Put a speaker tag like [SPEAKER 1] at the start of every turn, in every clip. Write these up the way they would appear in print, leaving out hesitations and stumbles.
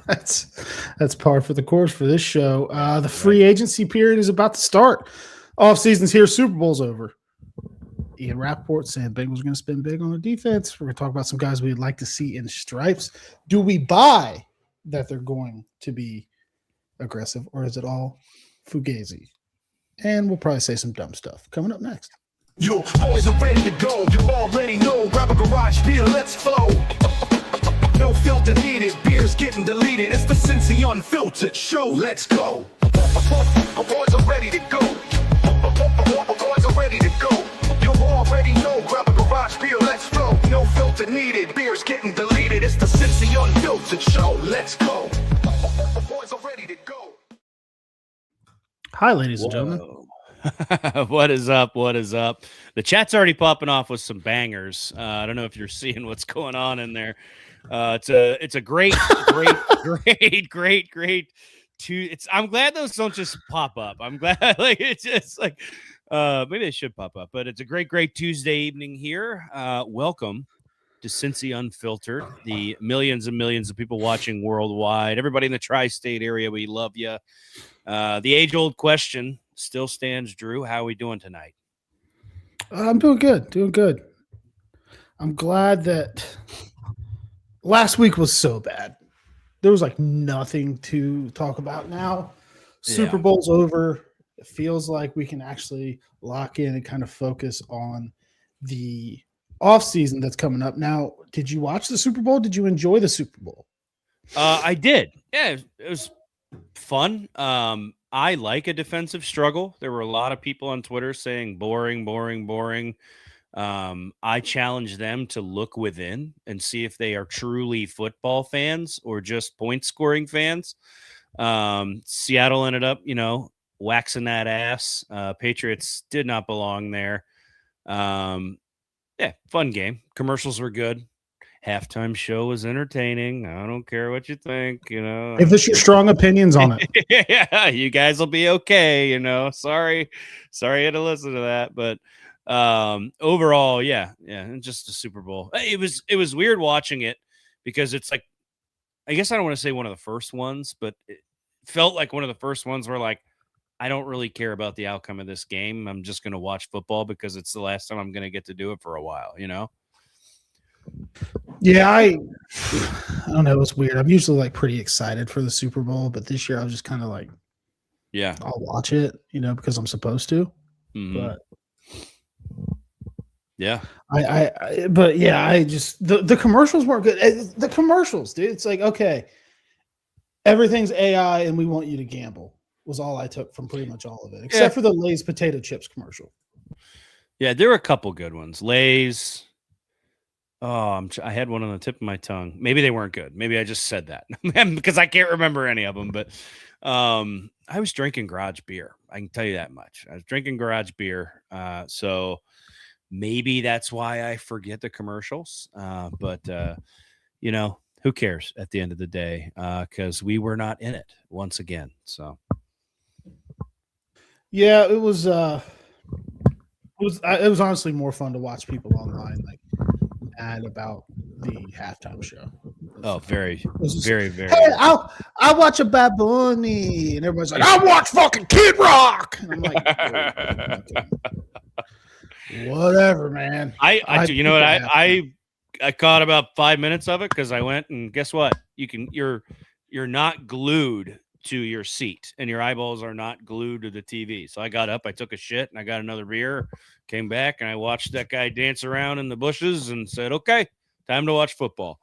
[SPEAKER 1] That's par for the course for this show. The free agency period is about to start. Off season's here. Super Bowl's over. Ian Rappaport saying Bengals are going to spend big on the defense. We're going to talk about some guys we'd like to see in stripes. Do we buy that they're going to be aggressive, or is it all fugazi? And we'll probably say some dumb stuff coming up next.
[SPEAKER 2] Your boys are ready to go. You already know. Grab a garage beer, let's flow. No filter needed, beers getting deleted. It's the Cincy Unfiltered show. Let's go. Our boys are ready to go. Our boys are ready to go. You already know. Grab a garage beer, let's flow. No filter needed, beers getting deleted. It's the Cincy Unfiltered show. Let's go. Our boys are ready to go.
[SPEAKER 1] Hi, ladies and gentlemen.
[SPEAKER 3] What is up? What is up? The chat's already popping off with some bangers. I don't know if you're seeing what's going on in there. It's a great. I'm glad those don't just pop up. I'm glad it's just maybe they should pop up, but it's a great Tuesday evening here. Welcome to Cincy Unfiltered, the millions and millions of people watching worldwide. Everybody in the tri-state area, we love you. The age-old question still stands, Drew. How are we doing tonight?
[SPEAKER 1] I'm doing good. I'm glad that last week was so bad. There was nothing to talk about now. Super Bowl's over. It feels like we can actually lock in and kind of focus on the offseason that's coming up. Now, did you watch the Super Bowl? Did you enjoy the Super Bowl? I
[SPEAKER 3] did. Yeah, it was fun. I like a defensive struggle. There were a lot of people on Twitter saying boring. I challenge them to look within and see if they are truly football fans or just point scoring fans. Seattle ended up, waxing that ass. Patriots did not belong there. Fun game. Commercials were good. Halftime show was entertaining. I don't care what you think,
[SPEAKER 1] If it's your strong opinions on it.
[SPEAKER 3] Yeah, you guys will be okay, Sorry you had to listen to that, but overall, just a Super Bowl. It was weird watching it because it's I guess I don't want to say one of the first ones, but it felt like one of the first ones where I don't really care about the outcome of this game. I'm just going to watch football because it's the last time I'm going to get to do it for a while,
[SPEAKER 1] Yeah, I don't know. It's weird. I'm usually pretty excited for the Super Bowl, but this year I was just kind of I'll watch it, because I'm supposed to.
[SPEAKER 3] Mm-hmm.
[SPEAKER 1] But
[SPEAKER 3] yeah,
[SPEAKER 1] I just the commercials weren't good. The commercials, dude. It's okay, everything's AI and we want you to gamble was all I took from pretty much all of it, except for the Lay's potato chips commercial.
[SPEAKER 3] Yeah, there were a couple good ones. Lay's. Oh, I had one on the tip of my tongue. Maybe they weren't good. Maybe I just said that because I can't remember any of them. But I was drinking garage beer. I can tell you that much. I was drinking garage beer. So maybe that's why I forget the commercials. But who cares at the end of the day? Because we were not in it once again. So
[SPEAKER 1] yeah, it was honestly more fun to watch people online mad about the halftime show.
[SPEAKER 3] Oh, very.
[SPEAKER 1] Hey, I'll watch a Bad Bunny, and everybody's like, I watch fucking Kid Rock. And I'm like, whatever, man.
[SPEAKER 3] I caught about 5 minutes of it because I went and guess what? You're not glued to your seat and your eyeballs are not glued to the TV. So I got up, I took a shit, and I got another beer, came back, and I watched that guy dance around in the bushes and said, okay, time to watch football.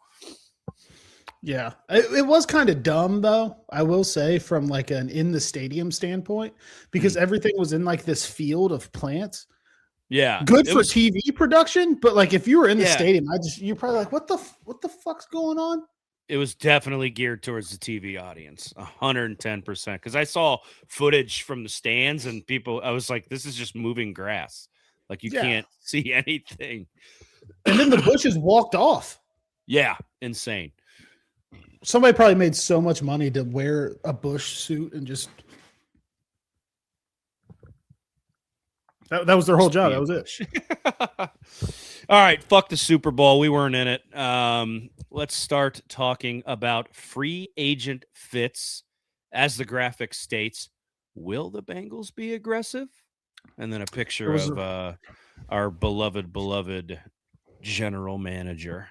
[SPEAKER 1] Yeah, it was kind of dumb, though, I will say, from an in the stadium standpoint, because everything was in this field of plants.
[SPEAKER 3] Yeah.
[SPEAKER 1] Good for TV production, but if you were in the stadium, you're probably what the fuck's going on?
[SPEAKER 3] It was definitely geared towards the TV audience, 110%. Because I saw footage from the stands and people, I was like, this is just moving grass. You can't see anything.
[SPEAKER 1] And then the bushes walked off.
[SPEAKER 3] Yeah, insane.
[SPEAKER 1] Somebody probably made so much money to wear a bush suit and just That was their whole job. That was it.
[SPEAKER 3] All right, fuck the Super Bowl. We weren't in it. Let's start talking about free agent fits. As the graphic states, will the Bengals be aggressive? And then a picture of our beloved general manager.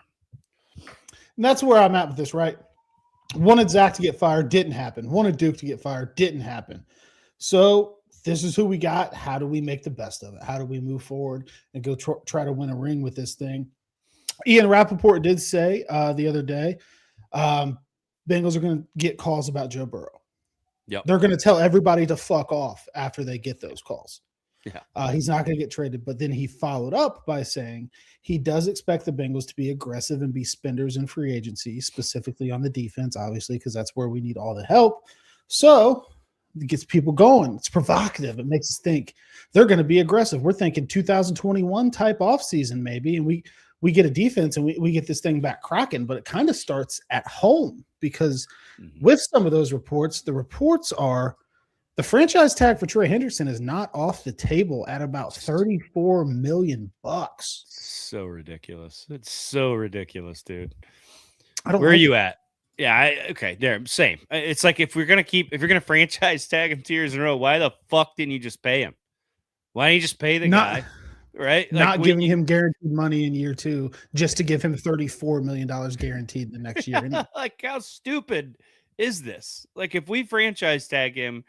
[SPEAKER 1] And that's where I'm at with this, right? Wanted Zach to get fired, didn't happen. Wanted Duke to get fired, didn't happen. So this is who we got. How do we make the best of it? How do we move forward and go try to win a ring with this thing? Ian Rappaport did say the other day, Bengals are going to get calls about Joe Burrow.
[SPEAKER 3] Yep.
[SPEAKER 1] They're going to tell everybody to fuck off after they get those calls.
[SPEAKER 3] Yeah.
[SPEAKER 1] He's not going to get traded. But then he followed up by saying he does expect the Bengals to be aggressive and be spenders in free agency, specifically on the defense, obviously, because that's where we need all the help. So it gets people going. It's provocative. It makes us think they're going to be aggressive. We're thinking 2021 type offseason maybe, and we get a defense and we get this thing back cracking, but it kind of starts at home because with some of those reports, the reports are the franchise tag for Trey Hendrickson is not off the table at about $34 million.
[SPEAKER 3] So ridiculous. It's so ridiculous, dude.
[SPEAKER 1] Where
[SPEAKER 3] are you at? Yeah, okay, there, same. It's like if you're gonna franchise tag him 2 years in a row, why the fuck didn't you just pay him? Why didn't you just pay the guy? Right?
[SPEAKER 1] Not giving him guaranteed money in year 2 just to give him $34 million guaranteed the next year.
[SPEAKER 3] Like, how stupid is this? Like, if we franchise tag him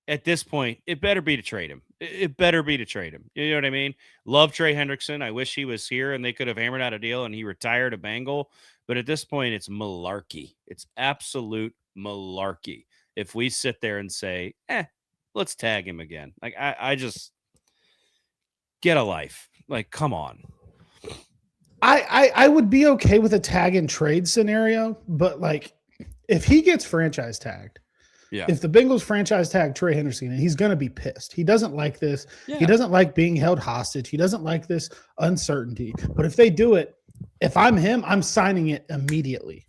[SPEAKER 3] at this point, it better be to trade him. It better be to trade him. You know what I mean? Love Trey Hendrickson. I wish he was here and they could have hammered out a deal and he retired a Bengal. But at this point, it's malarkey. It's absolute malarkey. If we sit there and say, let's tag him again. Like, I just get a life. Like, come on.
[SPEAKER 1] I would be okay with a tag and trade scenario, but like if he gets franchise tagged, if the Bengals franchise tag Trey Hendrickson, he's going to be pissed. He doesn't like this. Yeah. He doesn't like being held hostage. He doesn't like this uncertainty. But if they do it, if I'm him, I'm signing it immediately.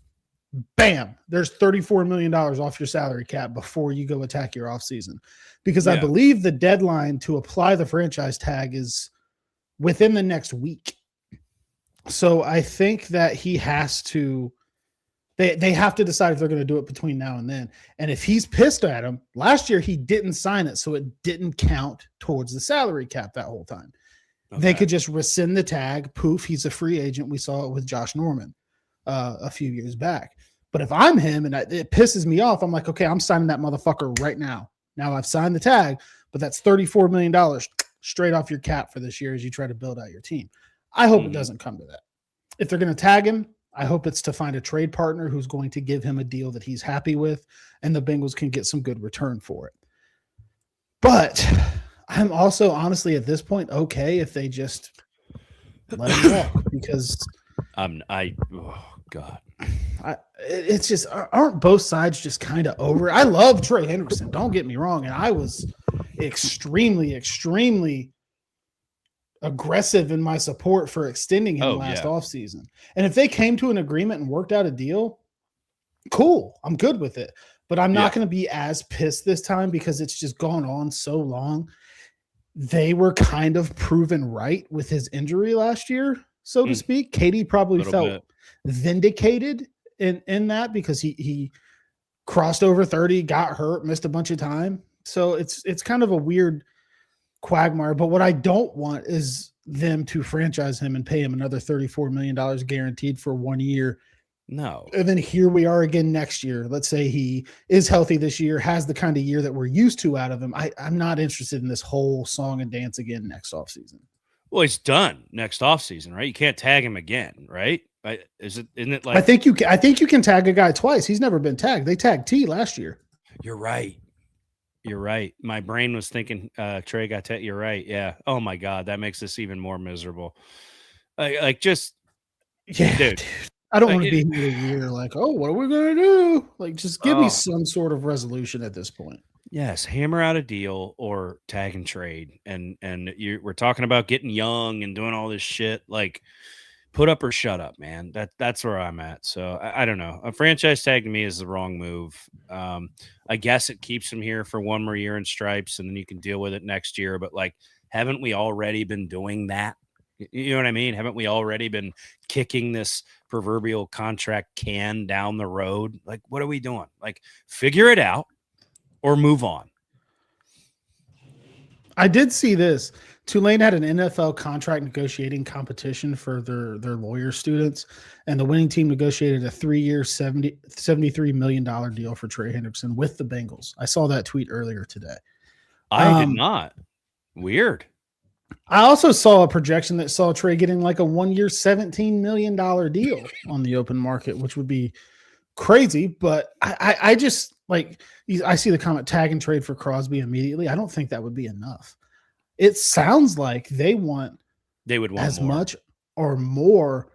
[SPEAKER 1] Bam. There's $34 million off your salary cap before you go attack your offseason. Because I believe the deadline to apply the franchise tag is within the next week. So I think that he has to They have to decide if they're going to do it between now and then. And if he's pissed at him, last year he didn't sign it, so it didn't count towards the salary cap that whole time. Okay. They could just rescind the tag. Poof, he's a free agent. We saw it with Josh Norman a few years back. But if I'm him and it pisses me off, I'm like, okay, I'm signing that motherfucker right now. Now I've signed the tag, but that's $34 million straight off your cap for this year as you try to build out your team. I hope it doesn't come to that. If they're going to tag him, I hope it's to find a trade partner who's going to give him a deal that he's happy with, and the Bengals can get some good return for it. But I'm also honestly at this point okay if they just let him walk because it's just aren't both sides just kind of over it? I love Trey Hendrickson, don't get me wrong, and I was extremely aggressive in my support for extending him last offseason. And if they came to an agreement and worked out a deal, cool, I'm good with it. But I'm not going to be as pissed this time because it's just gone on so long. They were kind of proven right with his injury last year, so to speak. Katie probably felt vindicated in that because he crossed over 30, got hurt, missed a bunch of time. So it's kind of a weird quagmire, but what I don't want is them to franchise him and pay him another $34 million guaranteed for 1 year.
[SPEAKER 3] No.
[SPEAKER 1] And then here we are again next year. Let's say he is healthy this year, has the kind of year that we're used to out of him. I'm not interested in this whole song and dance again next offseason.
[SPEAKER 3] Well, he's done next offseason, right? You can't tag him again, right? Isn't it like
[SPEAKER 1] I think you can tag a guy twice. He's never been tagged. They tagged T last year.
[SPEAKER 3] You're right. My brain was thinking Trey got tagged. You're right. Yeah. Oh my God. That makes this even more miserable. Dude.
[SPEAKER 1] I don't want to be here a year like, oh, what are we going to do? Like, just give me some sort of resolution at this point.
[SPEAKER 3] Yes. Hammer out a deal or tag and trade. And we're talking about getting young and doing all this shit. Like, put up or shut up, man. That's where I'm at. So I don't know. A franchise tag to me is the wrong move. I guess it keeps him here for one more year in stripes, and then you can deal with it next year. But like, Haven't we already been doing that? You know what I mean? Haven't we already been kicking this proverbial contract can down the road? Like, what are we doing? Like, figure it out or move on.
[SPEAKER 1] I did see this. Tulane had an NFL contract negotiating competition for their lawyer students, and the winning team negotiated a 3-year, $73 million deal for Trey Hendrickson with the Bengals. I saw that tweet earlier today.
[SPEAKER 3] I did not. Weird.
[SPEAKER 1] I also saw a projection that saw Trey getting like a 1-year, $17 million deal on the open market, which would be crazy. But I just like, I see the comment tag and trade for Crosby immediately. I don't think that would be enough. It sounds like they would want as
[SPEAKER 3] more.
[SPEAKER 1] much or more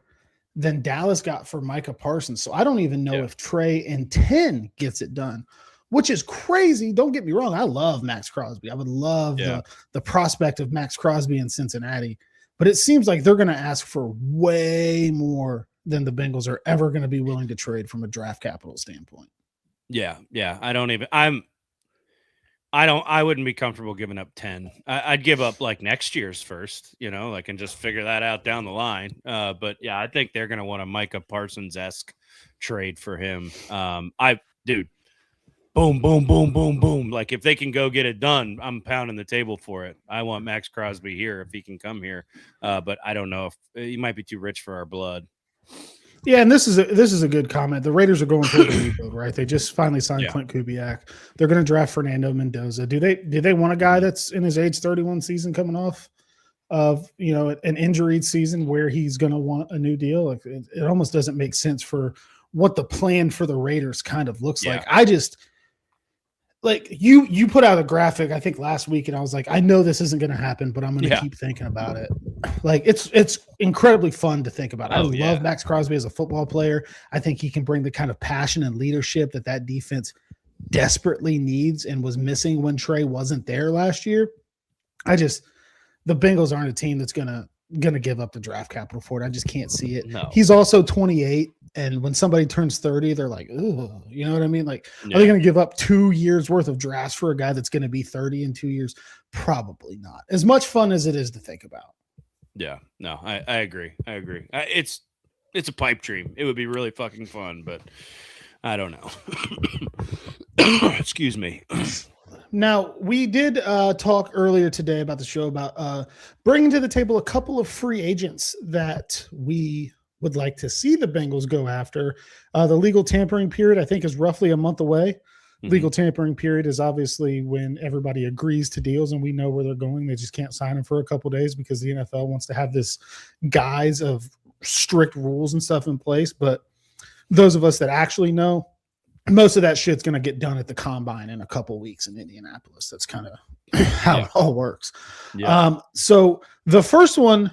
[SPEAKER 1] than Dallas got for Micah Parsons. So I don't even know if Trey and 10 gets it done, which is crazy. Don't get me wrong. I love Max Crosby. I would love the prospect of Max Crosby in Cincinnati, but it seems like they're going to ask for way more than the Bengals are ever going to be willing to trade from a draft capital standpoint.
[SPEAKER 3] Yeah. I wouldn't be comfortable giving up 10. I'd give up like next year's first, and just figure that out down the line. But yeah, I think they're going to want a Micah Parsons-esque trade for him. Dude, boom, boom, boom, boom, boom. Like if they can go get it done, I'm pounding the table for it. I want Max Crosby here if he can come here. But I don't know if he might be too rich for our blood.
[SPEAKER 1] Yeah, and this is a good comment. The Raiders are going through the rebuild, right? They just finally signed Clint Kubiak. They're going to draft Fernando Mendoza. Do they want a guy that's in his age 31 season coming off of an injured season where he's going to want a new deal? Like it almost doesn't make sense for what the plan for the Raiders kind of looks like. I just like you put out a graphic I think last week, and I was like, I know this isn't going to happen, but I'm going to keep thinking about it. Like it's incredibly fun to think about. I love Max Crosby as a football player. I think he can bring the kind of passion and leadership that defense desperately needs and was missing when Trey wasn't there last year. The Bengals aren't a team that's gonna give up the draft capital for it. I just can't see it.
[SPEAKER 3] No.
[SPEAKER 1] He's also 28, and when somebody turns 30, they're like, "Ooh," you know what I mean? Like, are they going to give up 2 years worth of drafts for a guy that's going to be 30 in 2 years? Probably not. As much fun as it is to think about.
[SPEAKER 3] Yeah, no, I agree. It's a pipe dream. It would be really fucking fun, but I don't know. Excuse me.
[SPEAKER 1] Now, we did talk earlier today about the show about bringing to the table a couple of free agents that we would like to see the Bengals go after. The legal tampering period, I think, is roughly a month away. Mm-hmm. Legal tampering period is obviously when everybody agrees to deals and we know where they're going. They just can't sign them for a couple of days because the NFL wants to have this guise of strict rules and stuff in place. But those of us that actually know, most of that shit's going to get done at the combine in a couple weeks in Indianapolis. That's kind of how it all works. Yeah. So the first one,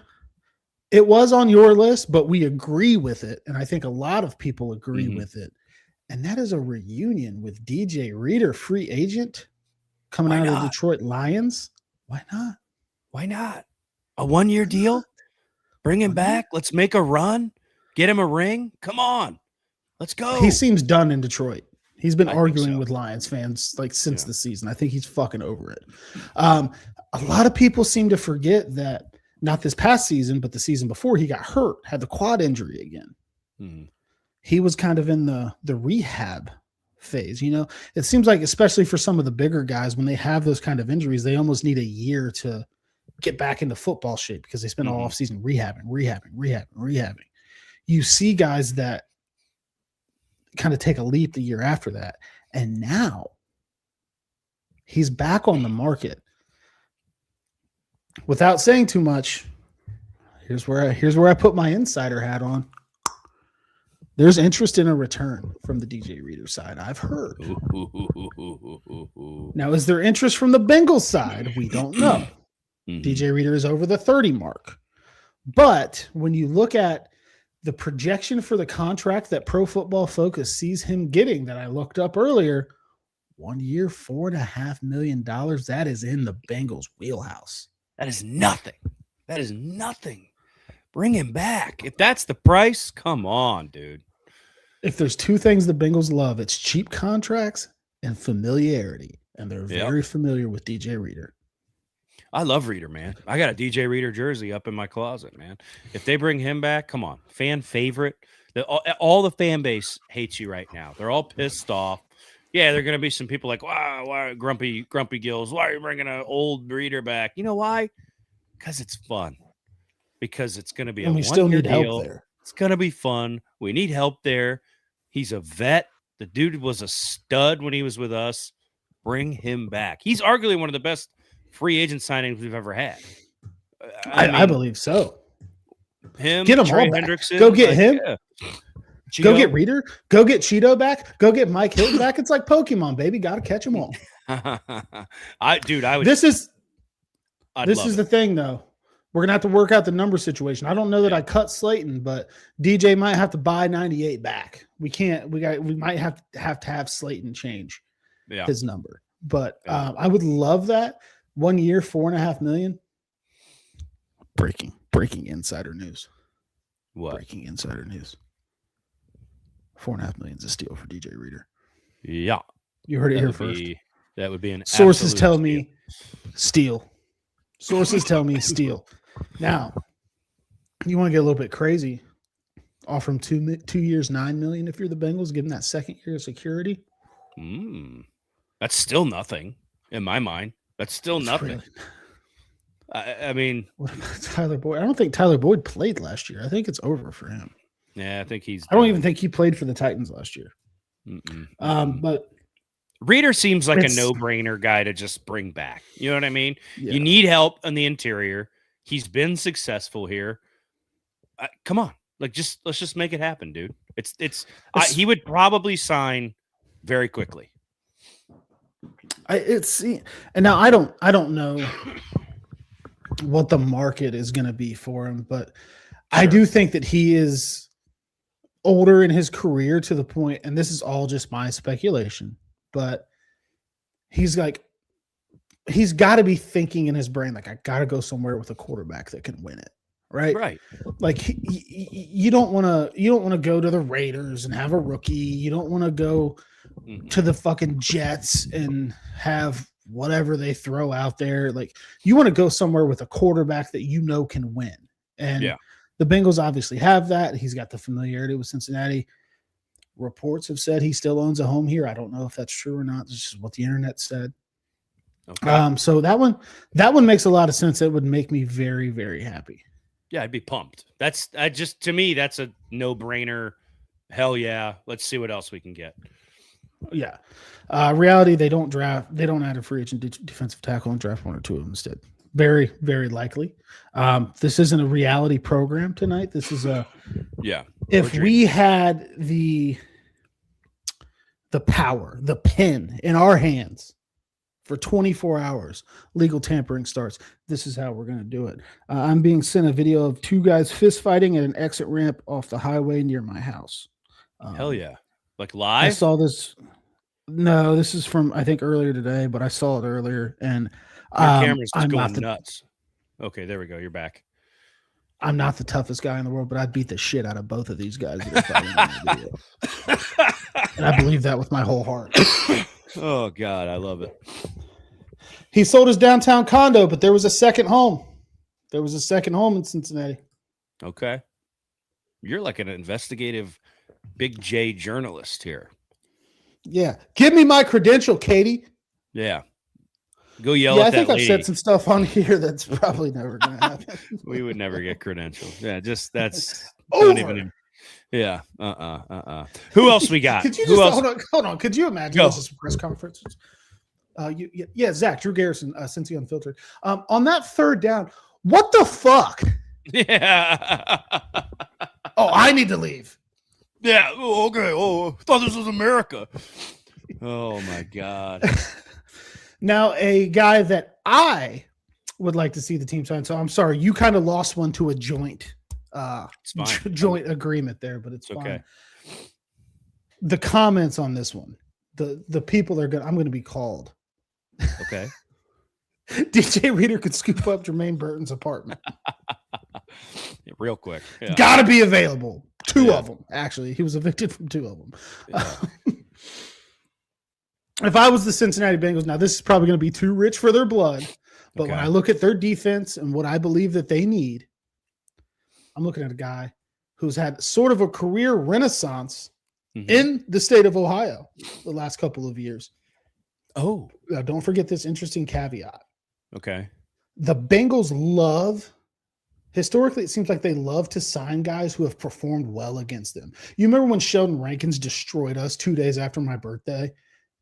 [SPEAKER 1] it was on your list, but we agree with it. And I think a lot of people agree with it. And that is a reunion with DJ Reader, free agent, coming out of the Detroit Lions. Why not?
[SPEAKER 3] Why not? A 1-year deal? Bring him back. Let's make a run. Get him a ring. Come on. Let's go.
[SPEAKER 1] He seems done in Detroit. He's been arguing with Lions fans like since the season. I think he's fucking over it. A lot of people seem to forget that not this past season, but the season before, he got hurt, had the quad injury again. Mm-hmm. He was kind of in the rehab phase. It seems like, especially for some of the bigger guys, when they have those kind of injuries, they almost need a year to get back into football shape because they spend all off season rehabbing. You see guys that kind of take a leap the year after that. And now he's back on the market. Without saying too much, here's where I put my insider hat on. There's interest in a return from the DJ Reader side, I've heard. Now, is there interest from the Bengals side? We don't know. DJ Reader is over the 30 mark. But when you look at the projection for the contract that Pro Football Focus sees him getting that I looked up earlier, 1 year, $4.5 million, that is in the Bengals wheelhouse.
[SPEAKER 3] That is nothing. Bring him back. If that's the price, come on, dude.
[SPEAKER 1] If there's two things the Bengals love, it's cheap contracts and familiarity. And they're very familiar with DJ Reader.
[SPEAKER 3] I love Reader, man. I got a DJ Reader jersey up in my closet, man. If they bring him back, come on, fan favorite. All the fan base hates you right now. They're all pissed off. Yeah, there are going to be some people like, wow, why grumpy gills? Why are you bringing an old Reader back? You know why? Because it's fun. Because it's going to be
[SPEAKER 1] And
[SPEAKER 3] a
[SPEAKER 1] we still
[SPEAKER 3] one-year
[SPEAKER 1] need
[SPEAKER 3] deal.
[SPEAKER 1] help there.
[SPEAKER 3] It's going to be fun. We need help there. He's a vet. The dude was a stud when he was with us. Bring him back. He's arguably one of the best free agent signings we've ever had.
[SPEAKER 1] I believe so.
[SPEAKER 3] Him,
[SPEAKER 1] Get him
[SPEAKER 3] Trey
[SPEAKER 1] all back.
[SPEAKER 3] Hendrickson,
[SPEAKER 1] Go get him.
[SPEAKER 3] Yeah.
[SPEAKER 1] Go
[SPEAKER 3] Cheeto.
[SPEAKER 1] get Reader. Go get Cheeto back. Go get Mike Hilton back. It's like Pokemon, baby. Got to catch them all.
[SPEAKER 3] I would.
[SPEAKER 1] This is
[SPEAKER 3] I'd
[SPEAKER 1] this
[SPEAKER 3] love
[SPEAKER 1] is
[SPEAKER 3] it.
[SPEAKER 1] the thing, though. We're gonna have to work out the number situation. I don't know that I cut Slayton, but DJ might have to buy 98 back. We can't. We might have to have Slayton change his number. But I would love that. 1 year, $4.5 million. Breaking insider news.
[SPEAKER 3] What?
[SPEAKER 1] Breaking insider news. $4.5 million is a steal for DJ Reader.
[SPEAKER 3] Yeah,
[SPEAKER 1] You heard it here first.
[SPEAKER 3] That would be an
[SPEAKER 1] Sources
[SPEAKER 3] absolute
[SPEAKER 1] tell
[SPEAKER 3] steal.
[SPEAKER 1] me steal. Sources tell me steal. Now, you want to get a little bit crazy. Offer him 2 years, $9 million if you're the Bengals. Give him that second year of security.
[SPEAKER 3] That's still nothing in my mind. That's still nothing.
[SPEAKER 1] Really,
[SPEAKER 3] I mean,
[SPEAKER 1] what about Tyler Boyd? I don't think Tyler Boyd played last year. I think it's over for him.
[SPEAKER 3] yeah, I think he's.
[SPEAKER 1] I don't even think he played for the Titans last year.
[SPEAKER 3] Mm-mm.
[SPEAKER 1] But
[SPEAKER 3] Reader seems like a
[SPEAKER 1] It's-
[SPEAKER 3] no-brainer guy to just bring back. You know what I mean?
[SPEAKER 1] yeah.
[SPEAKER 3] You need help on the interior. He's been successful here. Come on, let's just make it happen, dude. He would probably sign very quickly.
[SPEAKER 1] And now I don't know what the market is going to be for him, but I do think that he is older in his career to the point, and this is all just my speculation, but he's got to be thinking in his brain, like, I got to go somewhere with a quarterback that can win it. Right. Like you don't want to go to the Raiders and have a rookie. You don't want to go to the fucking Jets and have whatever they throw out there. Like, you want to go somewhere with a quarterback that you know can win. And the Bengals obviously have that. He's got the familiarity with Cincinnati. Reports have said he still owns a home here. I don't know if that's true or not. This is what the internet said.
[SPEAKER 3] Okay.
[SPEAKER 1] So that one makes a lot of sense. It would make me very, very happy.
[SPEAKER 3] Yeah, I'd be pumped. To me, that's a no-brainer. Hell yeah. Let's see what else we can get.
[SPEAKER 1] Yeah. Reality, they don't add a free agent defensive tackle and draft one or two of them instead. Very, very likely. This isn't a reality program tonight. This is a If we had the power, the pen in our hands for 24 hours, legal tampering starts. This is how we're going to do it. I'm being sent a video of two guys fist fighting at an exit ramp off the highway near my house.
[SPEAKER 3] Hell yeah. Like live?
[SPEAKER 1] I saw this. No, this is from, I think, earlier today, but I saw it earlier. And
[SPEAKER 3] Your camera's just
[SPEAKER 1] I'm
[SPEAKER 3] going
[SPEAKER 1] not
[SPEAKER 3] nuts. Okay, there we go. You're back.
[SPEAKER 1] I'm not the toughest guy in the world, but I'd beat the shit out of both of these guys that are fighting in the video. And I believe that with my whole heart.
[SPEAKER 3] Oh, God, I love it.
[SPEAKER 1] He sold his downtown condo, but there was a second home. There was a second home in Cincinnati.
[SPEAKER 3] Okay. You're like an investigative Big J journalist here.
[SPEAKER 1] Yeah. Give me my credential, Katie.
[SPEAKER 3] Yeah. Go yell at that
[SPEAKER 1] I think
[SPEAKER 3] lady.
[SPEAKER 1] I've said some stuff on here that's probably never going to happen.
[SPEAKER 3] We would never get credentials. Yeah, just that's
[SPEAKER 1] Over.
[SPEAKER 3] don't even. Yeah. Who else we got?
[SPEAKER 1] Could you
[SPEAKER 3] Who
[SPEAKER 1] just
[SPEAKER 3] else?
[SPEAKER 1] hold on? Could you imagine
[SPEAKER 3] Go.
[SPEAKER 1] this is press conferences? Zach, Drew Garrison, Cincy Unfiltered. On that third down, what the fuck?
[SPEAKER 3] Yeah.
[SPEAKER 1] Oh, I need to leave.
[SPEAKER 3] Yeah. Oh, okay. Oh, I thought this was America. Oh my God.
[SPEAKER 1] Now, a guy that I would like to see the team sign. So I'm sorry, you kind of lost one to a joint joint agreement there, but it's fine.
[SPEAKER 3] Okay.
[SPEAKER 1] The comments on this one, the people are I'm going to be called.
[SPEAKER 3] Okay.
[SPEAKER 1] DJ Reader could scoop up Jermaine Burton's apartment.
[SPEAKER 3] Yeah, real quick. Yeah.
[SPEAKER 1] Got to be available. Two of them, actually. He was evicted from two of them.
[SPEAKER 3] Yeah.
[SPEAKER 1] If I was the Cincinnati Bengals, now this is probably going to be too rich for their blood, But when
[SPEAKER 3] Okay.
[SPEAKER 1] I look at their defense and what I believe that they need, I'm looking at a guy who's had sort of a career renaissance
[SPEAKER 3] Mhm.
[SPEAKER 1] in the state of Ohio the last couple of years.
[SPEAKER 3] Oh,
[SPEAKER 1] Now, don't forget this interesting caveat.
[SPEAKER 3] okay.
[SPEAKER 1] The Bengals historically, it seems like they love to sign guys who have performed well against them. You remember when Sheldon Rankins destroyed us 2 days after my birthday?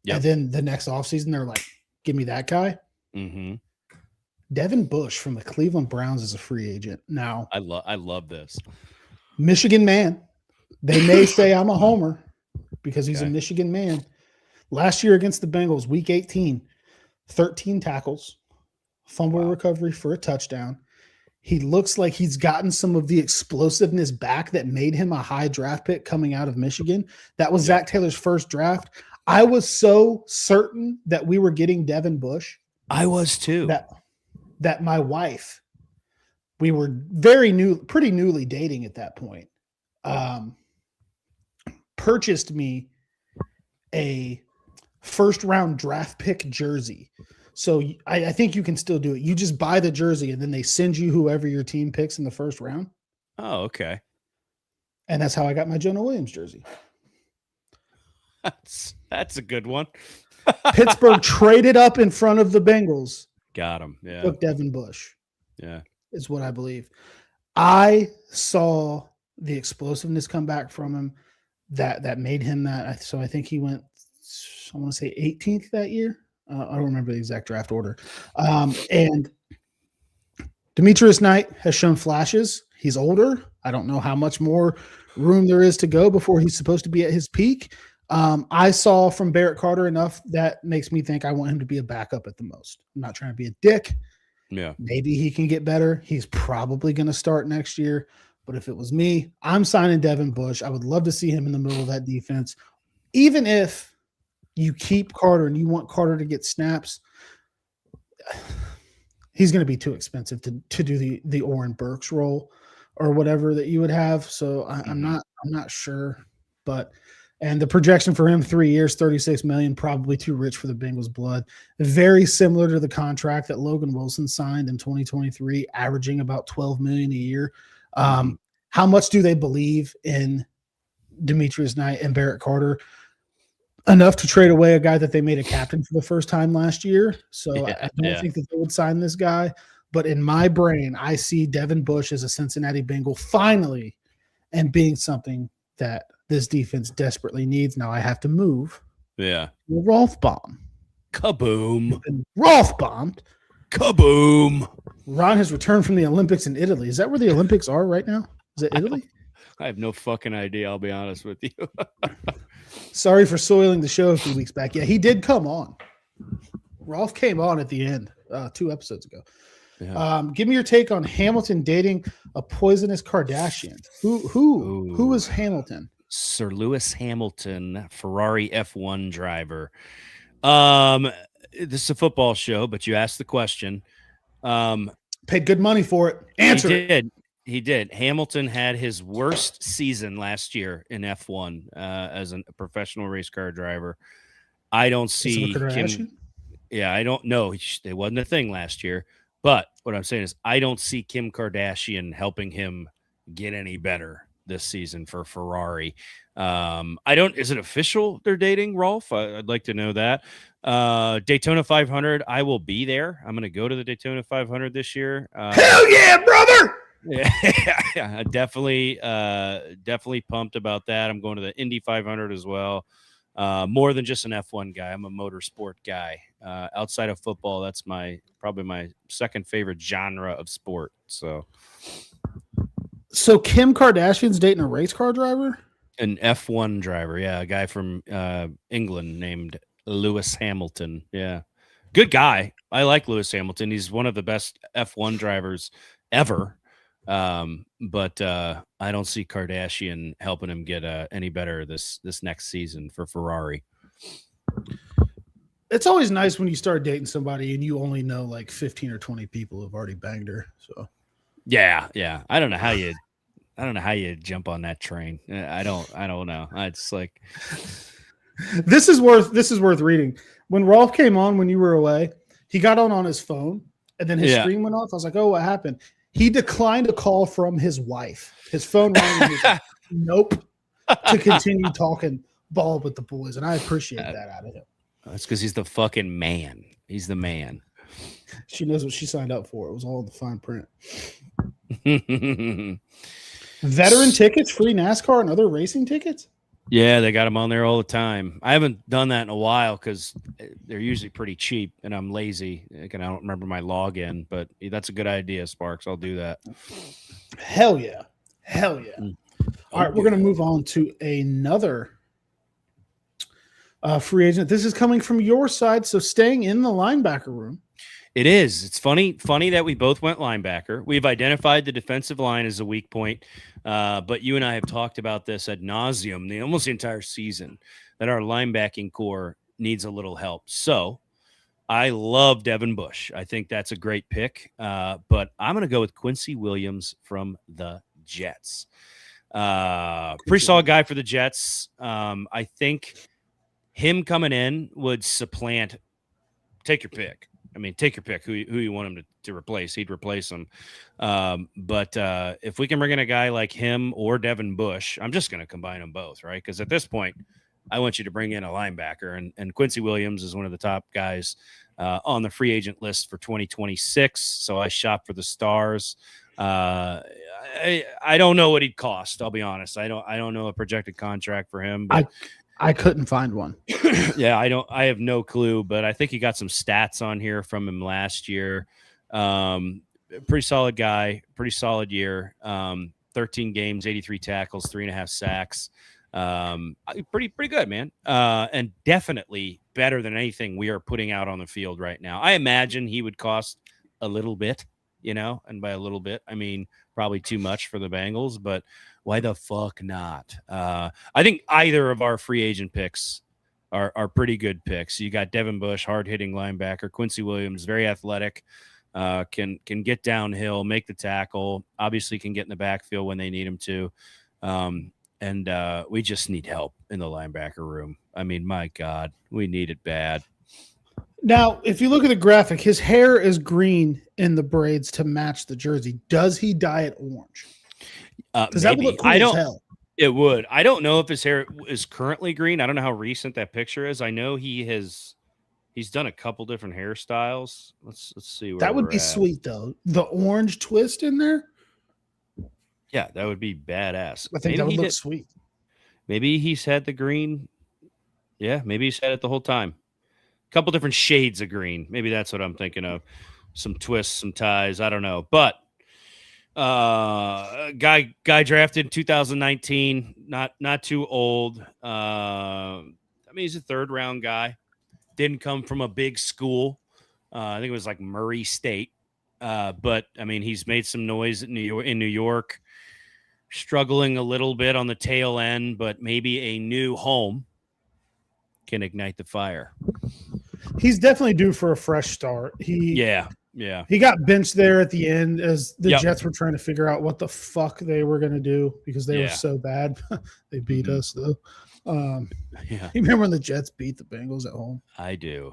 [SPEAKER 3] Yep.
[SPEAKER 1] And then the next offseason, they're like, give me that guy.
[SPEAKER 3] Mm-hmm.
[SPEAKER 1] Devin Bush from the Cleveland Browns is a free agent. Now,
[SPEAKER 3] I love this.
[SPEAKER 1] Michigan man. They may say I'm a homer because he's a
[SPEAKER 3] Okay.
[SPEAKER 1] Michigan man. Last year against the Bengals, week 18, 13 tackles, fumble recovery for a touchdown. He looks like he's gotten some of the explosiveness back that made him a high draft pick coming out of Michigan. That was Zach Taylor's first draft. I was so certain that we were getting Devin Bush.
[SPEAKER 3] I was too.
[SPEAKER 1] That my wife, we were pretty newly dating at that point, purchased me a first round draft pick jersey. So I think you can still do it. You just buy the jersey and then they send you whoever your team picks in the first round.
[SPEAKER 3] Oh, okay.
[SPEAKER 1] And that's how I got my Jonah Williams jersey.
[SPEAKER 3] That's a good one.
[SPEAKER 1] Pittsburgh traded up in front of the Bengals.
[SPEAKER 3] Got him. Yeah.
[SPEAKER 1] Took Devin Bush.
[SPEAKER 3] Yeah.
[SPEAKER 1] Is what I believe. I saw the explosiveness come back from him that made him that. So I think he went, I want to say 18th that year. I don't remember the exact draft order. And Demetrius Knight has shown flashes. He's older. I don't know how much more room there is to go before he's supposed to be at his peak. I saw from Barrett Carter enough that makes me think I want him to be a backup at the most. I'm not trying to be a dick.
[SPEAKER 3] Yeah.
[SPEAKER 1] Maybe he can get better. He's probably going to start next year. But if it was me, I'm signing Devin Bush. I would love to see him in the middle of that defense. Even if you keep Carter and you want Carter to get snaps, he's going to be too expensive to do the Oren Burks role or whatever that you would have. So I'm not sure. And the projection for him, 3 years, $36 million, probably too rich for the Bengals blood. Very similar to the contract that Logan Wilson signed in 2023, averaging about $12 million a year. How much do they believe in Demetrius Knight and Barrett Carter? Enough to trade away a guy that they made a captain for the first time last year. So I don't think that they would sign this guy. But in my brain, I see Devin Bush as a Cincinnati Bengal finally and being something that this defense desperately needs. Now I have to move.
[SPEAKER 3] Yeah.
[SPEAKER 1] Rolf bomb.
[SPEAKER 3] Kaboom.
[SPEAKER 1] Rolf bombed.
[SPEAKER 3] Kaboom.
[SPEAKER 1] Ron has returned from the Olympics in Italy. Is that where the Olympics are right now? Is it Italy?
[SPEAKER 3] I have no fucking idea. I'll be honest with you.
[SPEAKER 1] Sorry for soiling the show a few weeks back. Yeah, he did come on. Rolf came on at the end 2 episodes ago. Yeah. Give me your take on Hamilton dating a poisonous Kardashian. Who is Hamilton?
[SPEAKER 3] Sir Lewis Hamilton, Ferrari F1 driver. This is a football show, but you asked the question.
[SPEAKER 1] Paid good money for it. Answer it.
[SPEAKER 3] He did. Hamilton had his worst season last year in F1 as a professional race car driver. I don't see Kim. Yeah, I don't know. It wasn't a thing last year. But what I'm saying is I don't see Kim Kardashian helping him get any better this season for Ferrari. Is it official they're dating, Rolf? I'd like to know that. Daytona 500, I will be there. I'm going to go to the Daytona 500 this year.
[SPEAKER 1] Hell yeah, brother!
[SPEAKER 3] Yeah, definitely pumped about that. I'm going to the Indy 500 as well. More than just an F1 guy. I'm a motorsport guy. Outside of football, that's probably my second favorite genre of sport. So
[SPEAKER 1] Kim Kardashian's dating a race car driver?
[SPEAKER 3] An F1 driver, yeah, a guy from England named Lewis Hamilton. Yeah, good guy. I like Lewis Hamilton. He's one of the best F1 drivers ever. But I don't see Kardashian helping him get any better this next season for Ferrari.
[SPEAKER 1] It's always nice when you start dating somebody and you only know like 15 or 20 people who've already banged her. So
[SPEAKER 3] yeah. I don't know how you jump on that train. I don't know. It's like
[SPEAKER 1] this is worth reading. When Rolf came on when you were away, he got on his phone And then his screen went off. I was like, oh, what happened? He declined a call from his wife. His phone rang. And he was like, nope. To continue talking ball with the boys. And I appreciate that out of him.
[SPEAKER 3] That's because he's the fucking man. He's the man.
[SPEAKER 1] She knows what she signed up for. It was all in the fine print. Veteran tickets, free NASCAR, and other racing tickets?
[SPEAKER 3] Yeah, they got them on there all the time. I haven't done that in a while because they're usually pretty cheap, and I'm lazy. I don't remember my login, but that's a good idea, Sparks. I'll do that.
[SPEAKER 1] Hell yeah. Hell yeah. All right, we're going to move on to another free agent. This is coming from your side, so staying in the linebacker room.
[SPEAKER 3] It is. It's funny that we both went linebacker. We've identified the defensive line as a weak point, but you and I have talked about this ad nauseum almost the entire season, that our linebacking core needs a little help. So I love Devin Bush. I think that's a great pick, but I'm going to go with Quincy Williams from the Jets. Pretty solid guy for the Jets. I think him coming in would supplant. Take your pick. I mean, take your pick who you want him to replace. He'd replace him. But if we can bring in a guy like him or Devin Bush, I'm just going to combine them both, right? Because at this point, I want you to bring in a linebacker. And Quincy Williams is one of the top guys on the free agent list for 2026. So I shop for the Stars. I don't know what he'd cost. I'll be honest. I don't know a projected contract for him. But
[SPEAKER 1] I couldn't find one.
[SPEAKER 3] Yeah, I have no clue, but I think he got some stats on here from him last year. Pretty solid guy, pretty solid year. 13 games, 83 tackles, 3.5 sacks. Pretty good, man. And definitely better than anything we are putting out on the field right now. I imagine he would cost a little bit, and by a little bit, I mean probably too much for the Bengals, but why the fuck not? I think either of our free agent picks are pretty good picks. You got Devin Bush, hard-hitting linebacker, Quincy Williams, very athletic, can get downhill, make the tackle, obviously can get in the backfield when they need him to. And we just need help in the linebacker room. I mean, my God, we need it bad.
[SPEAKER 1] Now, if you look at the graphic, his hair is green in the braids to match the jersey. Does he dye it orange? Because that would look cool as hell.
[SPEAKER 3] It would. I don't know if his hair is currently green. I don't know how recent that picture is. I know he's done a couple different hairstyles. Let's see.
[SPEAKER 1] That would be sweet though. The orange twist in there.
[SPEAKER 3] Yeah, that would be badass.
[SPEAKER 1] I think that would look sweet.
[SPEAKER 3] Maybe he's had the green. Yeah, maybe he's had it the whole time. A couple different shades of green. Maybe that's what I'm thinking of. Some twists, some ties. I don't know. But guy drafted in 2019, not too old. I mean, he's a third round guy. Didn't come from a big school. I think it was like Murray State. But I mean, he's made some noise in New York, struggling a little bit on the tail end, but maybe a new home can ignite the fire.
[SPEAKER 1] He's definitely due for a fresh start.
[SPEAKER 3] Yeah.
[SPEAKER 1] He got benched there at the end as the Jets were trying to figure out what the fuck they were going to do because they were so bad. They beat us though. You remember when the Jets beat the Bengals at home?
[SPEAKER 3] I do.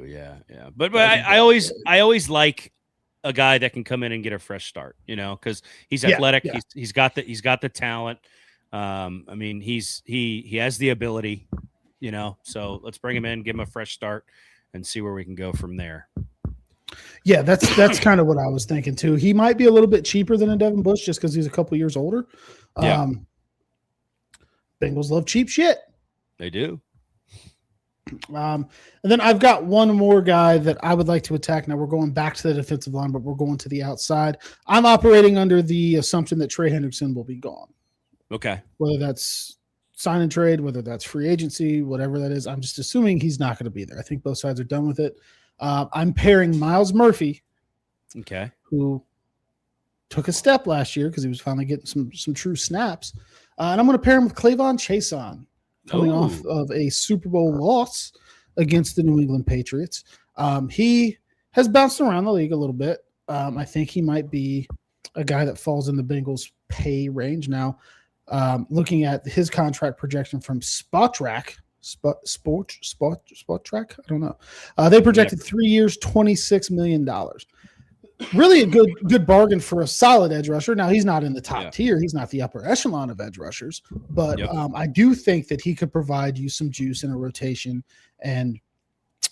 [SPEAKER 3] Yeah. But I always like a guy that can come in and get a fresh start, because he's athletic. Yeah. He's got the talent. I mean, he has the ability, so let's bring him in, give him a fresh start and see where we can go from there.
[SPEAKER 1] Yeah, that's kind of what I was thinking too. He might be a little bit cheaper than a Devin Bush just because he's a couple years older. Bengals love cheap shit.
[SPEAKER 3] They do.
[SPEAKER 1] And then I've got one more guy that I would like to attack. Now we're going back to the defensive line, but we're going to the outside. I'm operating under the assumption that Trey Hendrickson will be gone.
[SPEAKER 3] Okay.
[SPEAKER 1] Whether that's sign and trade, whether that's free agency, whatever that is, I'm just assuming he's not going to be there. I think both sides are done with it. I'm pairing Miles Murphy, who took a step last year because he was finally getting some true snaps. And I'm going to pair him with Clavon Chason, coming off of a Super Bowl loss against the New England Patriots. He has bounced around the league a little bit. I think he might be a guy that falls in the Bengals pay range. Now, looking at his contract projection from Spot Track, I don't know. They projected 3 years, $26 million. really a good bargain for a solid edge rusher. Now he's not in the top
[SPEAKER 3] Yeah.
[SPEAKER 1] tier. He's not the upper echelon of edge rushers, but
[SPEAKER 3] Yep.
[SPEAKER 1] I do think that he could provide you some juice in a rotation. And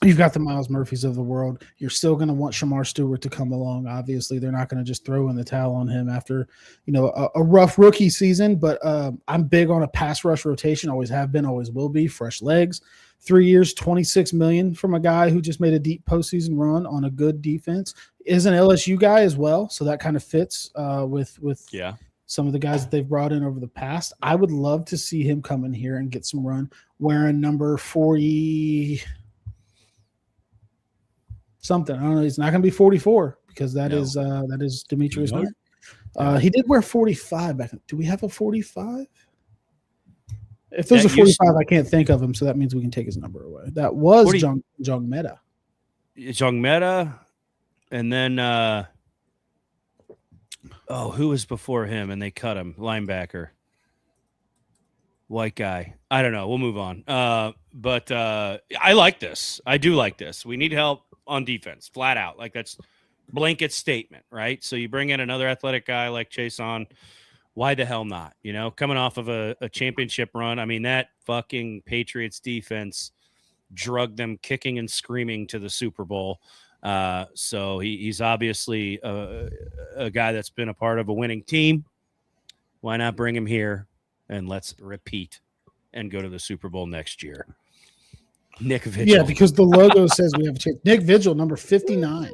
[SPEAKER 1] you've got the Miles Murphys of the world. You're still going to want Shamar Stewart to come along. Obviously, they're not going to just throw in the towel on him after, a rough rookie season. But I'm big on a pass rush rotation. Always have been, always will be. Fresh legs. 3 years, $26 million from a guy who just made a deep postseason run on a good defense. Is an LSU guy as well, so that kind of fits with some of the guys that they've brought in over the past. I would love to see him come in here and get some run wearing number 40 something. I don't know. He's not going to be 44 because that is Demetrius Hunt. He did wear 45 back then. Do we have a 45? If there's a 45, I can't think of him, so that means we can take his number away. That was Jung Meta.
[SPEAKER 3] Jung Meta, and then who was before him? And they cut him, linebacker, white guy. I don't know. We'll move on. But I like this. I do like this. We need help on defense, flat out. Like that's blanket statement, right? So you bring in another athletic guy like Chason. Why the hell not? Coming off of a championship run. I mean, that fucking Patriots defense drugged them kicking and screaming to the Super Bowl. So he's obviously a guy that's been a part of a winning team. Why not bring him here and let's repeat and go to the Super Bowl next year? Nick Vigil.
[SPEAKER 1] Yeah, because the logo says we have a chance. Nick Vigil, number 59.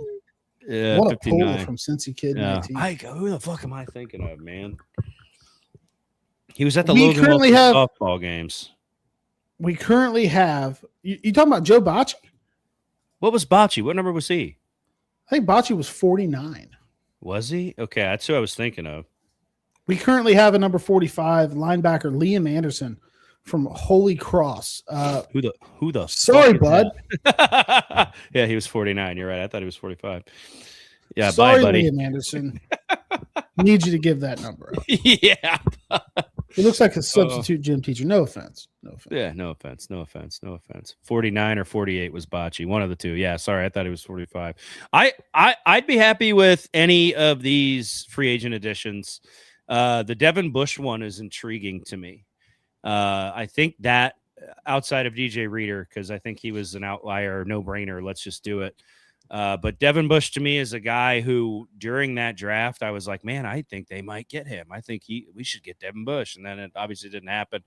[SPEAKER 3] Yeah,
[SPEAKER 1] what
[SPEAKER 3] 59.
[SPEAKER 1] a pull from Cincy Kid 19.
[SPEAKER 3] Who the fuck am I thinking of, man? He was at the
[SPEAKER 1] We
[SPEAKER 3] Logan
[SPEAKER 1] currently
[SPEAKER 3] Wilson
[SPEAKER 1] have-
[SPEAKER 3] softball games.
[SPEAKER 1] We currently have you talking about Joe Bocci?
[SPEAKER 3] What was Bocci? What number was he?
[SPEAKER 1] I think Bocci was 49.
[SPEAKER 3] Was he? Okay, that's who I was thinking of.
[SPEAKER 1] We currently have a number 45 linebacker Liam Anderson from Holy Cross.
[SPEAKER 3] Who the
[SPEAKER 1] Sorry,
[SPEAKER 3] fuck
[SPEAKER 1] bud.
[SPEAKER 3] Yeah, he was 49. You're right. I thought he was 45. Yeah,
[SPEAKER 1] Sorry,
[SPEAKER 3] bye, buddy.
[SPEAKER 1] Liam Anderson. Need you to give that number up.
[SPEAKER 3] Yeah.
[SPEAKER 1] He looks like a substitute gym teacher. No offense.
[SPEAKER 3] Yeah, no offense. 49 or 48 was Bocci. One of the two. Yeah, sorry. I thought he was 45. I'd be happy with any of these free agent additions. The Devin Bush one is intriguing to me. I think that outside of DJ Reader, because I think he was an outlier, no brainer. Let's just do it. But Devin Bush to me is a guy who during that draft, I was like, man, I think they might get him. I think we should get Devin Bush. And then it obviously didn't happen.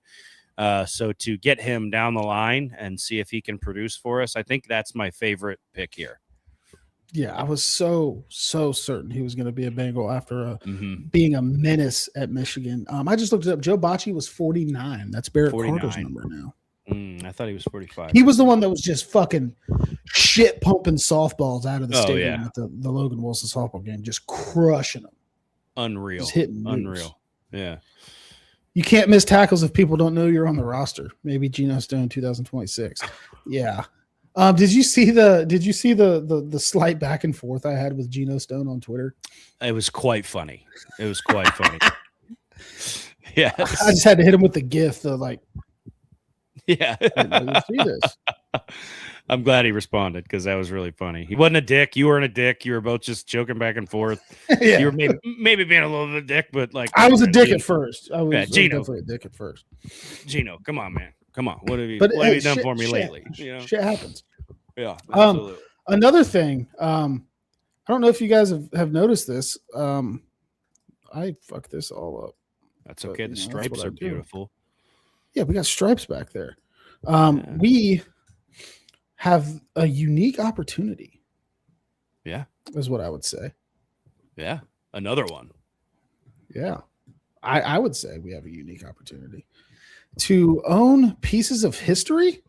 [SPEAKER 3] So to get him down the line and see if he can produce for us, I think that's my favorite pick here.
[SPEAKER 1] Yeah, I was so certain he was going to be a Bengal after being a menace at Michigan. I just looked it up. Joe Bocci was 49. That's Barrett
[SPEAKER 3] 49.
[SPEAKER 1] Carter's number now.
[SPEAKER 3] I thought he was 45.
[SPEAKER 1] He was the one that was just fucking shit pumping softballs out of the stadium at the Logan Wilson softball game, just crushing them.
[SPEAKER 3] Unreal.
[SPEAKER 1] Just hitting
[SPEAKER 3] Unreal.
[SPEAKER 1] moves.
[SPEAKER 3] Yeah.
[SPEAKER 1] You can't miss tackles if people don't know you're on the roster. Maybe Geno Stone 2026. Yeah. Did you see the slight back and forth I had with Geno Stone on Twitter?
[SPEAKER 3] It was quite funny. Yeah.
[SPEAKER 1] I just had to hit him with the gift of like,
[SPEAKER 3] yeah.
[SPEAKER 1] you see this.
[SPEAKER 3] I'm glad he responded because that was really funny. He wasn't a dick. You weren't a dick. You were both just joking back and forth.
[SPEAKER 1] Yeah.
[SPEAKER 3] You were maybe being a little bit of a dick, but like
[SPEAKER 1] I was a dick at first. I was
[SPEAKER 3] Geno.
[SPEAKER 1] definitely a dick at first.
[SPEAKER 3] Geno, come on, man. Come on. What have you done for me lately?
[SPEAKER 1] Shit happens.
[SPEAKER 3] Yeah. Absolutely.
[SPEAKER 1] Another thing, I don't know if you guys have noticed this. I fucked this all up.
[SPEAKER 3] That's okay. The stripes are beautiful.
[SPEAKER 1] Yeah, we got stripes back there. We have a unique opportunity.
[SPEAKER 3] Yeah.
[SPEAKER 1] Is what I would say.
[SPEAKER 3] Yeah. Another one.
[SPEAKER 1] Yeah. I would say we have a unique opportunity to own pieces of history.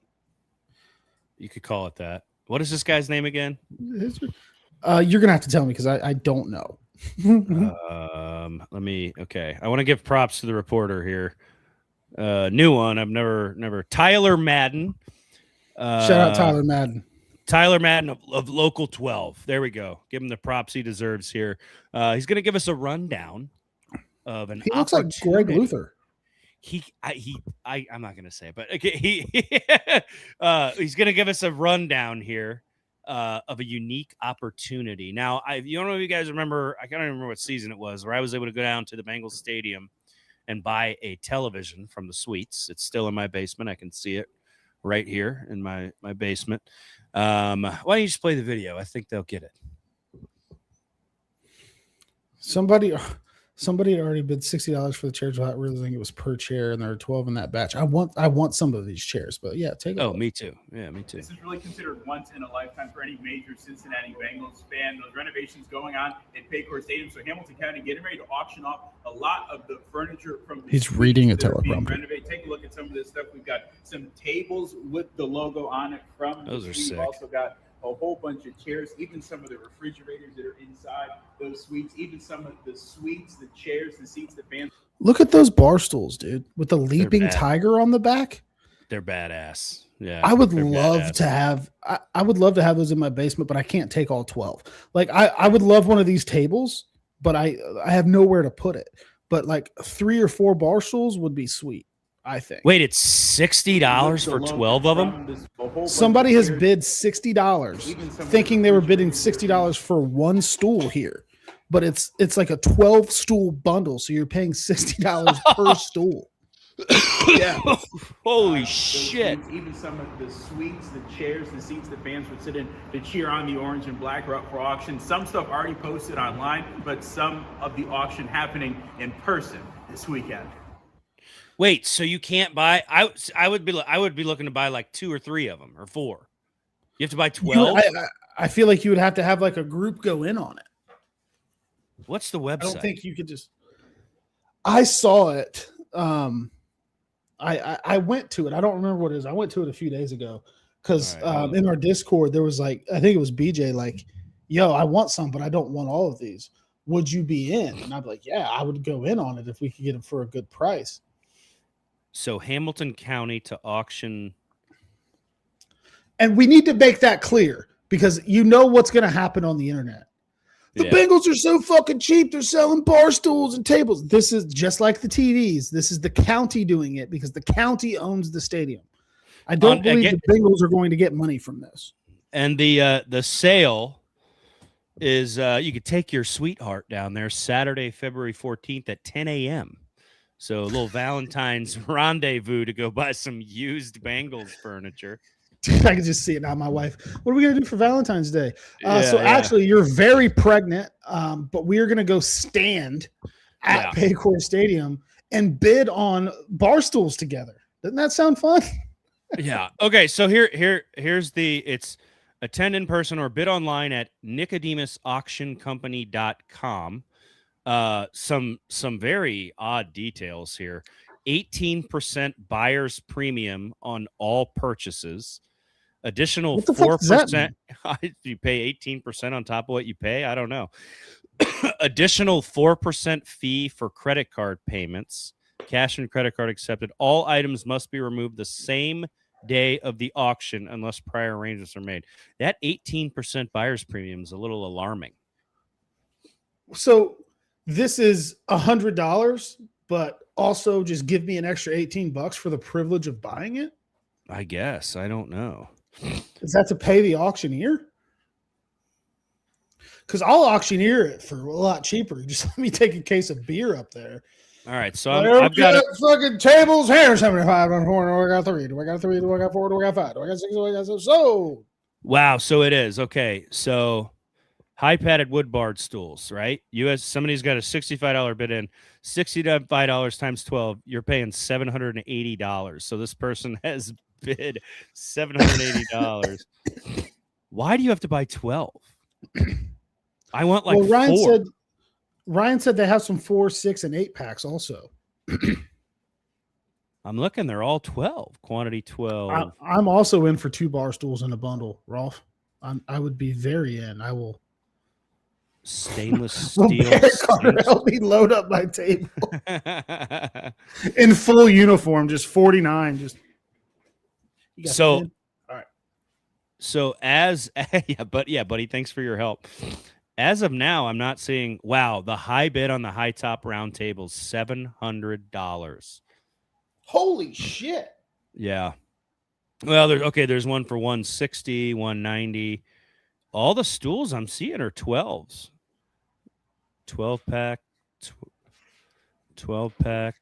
[SPEAKER 3] You could call it that. What is this guy's name again?
[SPEAKER 1] You're gonna have to tell me because I don't know.
[SPEAKER 3] Okay. I want to give props to the reporter here. New one. I've never Tyler Madden.
[SPEAKER 1] Shout out Tyler Madden.
[SPEAKER 3] Tyler Madden of Local 12. There we go. Give him the props he deserves here. He's going to give us a rundown of an.
[SPEAKER 1] He looks like Greg Luther.
[SPEAKER 3] I'm not going to say it, but okay, he's going to give us a rundown here of a unique opportunity. Now, you don't know if you guys remember, I can't remember what season it was, where I was able to go down to the Bengals stadium and buy a television from the suites. It's still in my basement. I can see it right here in my basement. Why don't you just play the video? I think they'll get it.
[SPEAKER 1] Somebody had already bid $60 for the chairs without realizing it was per chair, and there are 12 in that batch. I want some of these chairs, but yeah, take it.
[SPEAKER 3] Oh, me too. Yeah, me too.
[SPEAKER 4] This is really considered once in a lifetime for any major Cincinnati Bengals fan. Those renovations going on at Paycor Stadium. So Hamilton County getting ready to auction off a lot of the furniture from the
[SPEAKER 1] He's reading a
[SPEAKER 4] teleprompter.
[SPEAKER 1] teleprompter.
[SPEAKER 4] Take a look at some of this stuff. We've got some tables with the logo on it from
[SPEAKER 3] Those
[SPEAKER 4] the
[SPEAKER 3] are
[SPEAKER 4] suite.
[SPEAKER 3] sick.
[SPEAKER 4] We've also got a whole bunch of chairs, even some of the refrigerators that are inside those suites, even some of the suites, the chairs, the seats, the fans.
[SPEAKER 1] Look at those bar stools, dude, with the leaping
[SPEAKER 3] bad.
[SPEAKER 1] tiger on the back.
[SPEAKER 3] They're badass. Yeah,
[SPEAKER 1] I would
[SPEAKER 3] they're
[SPEAKER 1] love
[SPEAKER 3] badass.
[SPEAKER 1] to have. I would love to have those in my basement, but I can't take all 12. Like I would love one of these tables, but I have nowhere to put it. But like 3 or 4 bar stools would be sweet, I think.
[SPEAKER 3] Wait, it's $60 for 12 of them?
[SPEAKER 1] Somebody has bid $60, thinking they were bidding $60 for one stool here, but it's like a 12 stool bundle, so you're paying $60 per stool.
[SPEAKER 4] Yeah.
[SPEAKER 3] Holy shit.
[SPEAKER 4] Suites, even some of the suites, the chairs, the seats the fans would sit in to cheer on the orange and black are up for auction. Some stuff already posted online, but some of the auction happening in person this weekend.
[SPEAKER 3] Wait, so you can't buy? I would be looking to buy like 2 or 3 of them or 4. You have to buy 12.
[SPEAKER 1] I feel like you would have to have like a group go in on it.
[SPEAKER 3] What's the website?
[SPEAKER 1] I don't think you could just. I saw it. I went to it. I don't remember what it is. I went to it a few days ago because in our Discord there was like, I think it was BJ like, "Yo, I want some, but I don't want all of these. Would you be in?" And I'd be like, "Yeah, I would go in on it if we could get them for a good price."
[SPEAKER 3] So Hamilton County to auction.
[SPEAKER 1] And we need to make that clear because you know what's going to happen on the internet. The Bengals are so fucking cheap. They're selling bar stools and tables. This is just like the TVs. This is the county doing it because the county owns the stadium. I don't believe the Bengals are going to get money from this.
[SPEAKER 3] And the sale is you could take your sweetheart down there Saturday, February 14th at 10 a.m. So a little Valentine's rendezvous to go buy some used Bengals furniture.
[SPEAKER 1] I can just see it now. My wife, what are we going to do for Valentine's Day? Actually, you're very pregnant, but we are going to go stand at Paycor Stadium and bid on bar stools together. Doesn't that sound fun?
[SPEAKER 3] Yeah. Okay. So here's it's attend in person or bid online at nicodemusauctioncompany.com. Some very odd details here. 18% buyer's premium on all purchases. Additional 4%. You pay 18% on top of what you pay. I don't know. Additional 4% fee for credit card payments. Cash and credit card accepted. All items must be removed the same day of the auction unless prior arrangements are made. That 18% buyer's premium is a little alarming.
[SPEAKER 1] So this is $100, but also just give me an extra $18 for the privilege of buying it?
[SPEAKER 3] I guess. I don't know.
[SPEAKER 1] Is that to pay the auctioneer? Because I'll auctioneer it for a lot cheaper. Just let me take a case of beer up there.
[SPEAKER 3] All right, so I've got
[SPEAKER 1] fucking tables here. 75 on 4. Do I got 3? Do I got 3? Do I got 4? Do I got 5? Do I got 6? Do I got 7? So
[SPEAKER 3] wow, so it is okay. So high padded wood barred stools, right? Somebody's got a $65 bid in, $65 times 12. You're paying $780. So this person has bid $780. Why do you have to buy 12? I want like 4.
[SPEAKER 1] Ryan said they have some 4, 6, and 8 packs also.
[SPEAKER 3] I'm looking, they're all 12. Quantity 12.
[SPEAKER 1] I'm also in for 2 bar stools in a bundle, Rolf. I would be very in. I will.
[SPEAKER 3] Stainless steel.
[SPEAKER 1] Help me load up my table in full uniform, just 49. Just
[SPEAKER 3] so.
[SPEAKER 1] All right.
[SPEAKER 3] So buddy, thanks for your help. As of now, I'm not seeing. Wow, the high bid on the high top round table is $700.
[SPEAKER 1] Holy shit!
[SPEAKER 3] Yeah. Well, there's one for 160, 190. All the stools I'm seeing are 12s. 12 pack. 12 pack.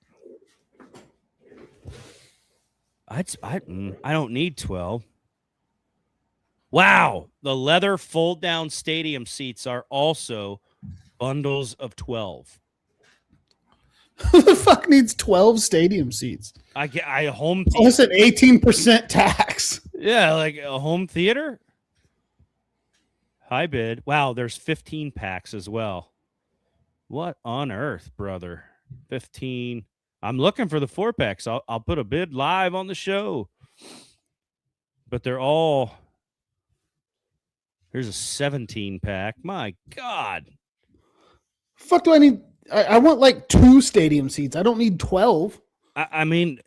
[SPEAKER 3] I don't need 12. Wow. The leather fold down stadium seats are also bundles of 12.
[SPEAKER 1] Who the fuck needs 12 stadium seats?
[SPEAKER 3] I home
[SPEAKER 1] Oh, it's an 18% tax.
[SPEAKER 3] Yeah, like a home theater. High bid. Wow, there's 15 packs as well. What on earth, brother? 15. I'm looking for the 4-packs. I'll put a bid live on the show. But they're all. Here's a 17 pack. My God.
[SPEAKER 1] Fuck do I need? I want like 2 stadium seats. I don't need 12.
[SPEAKER 3] I mean,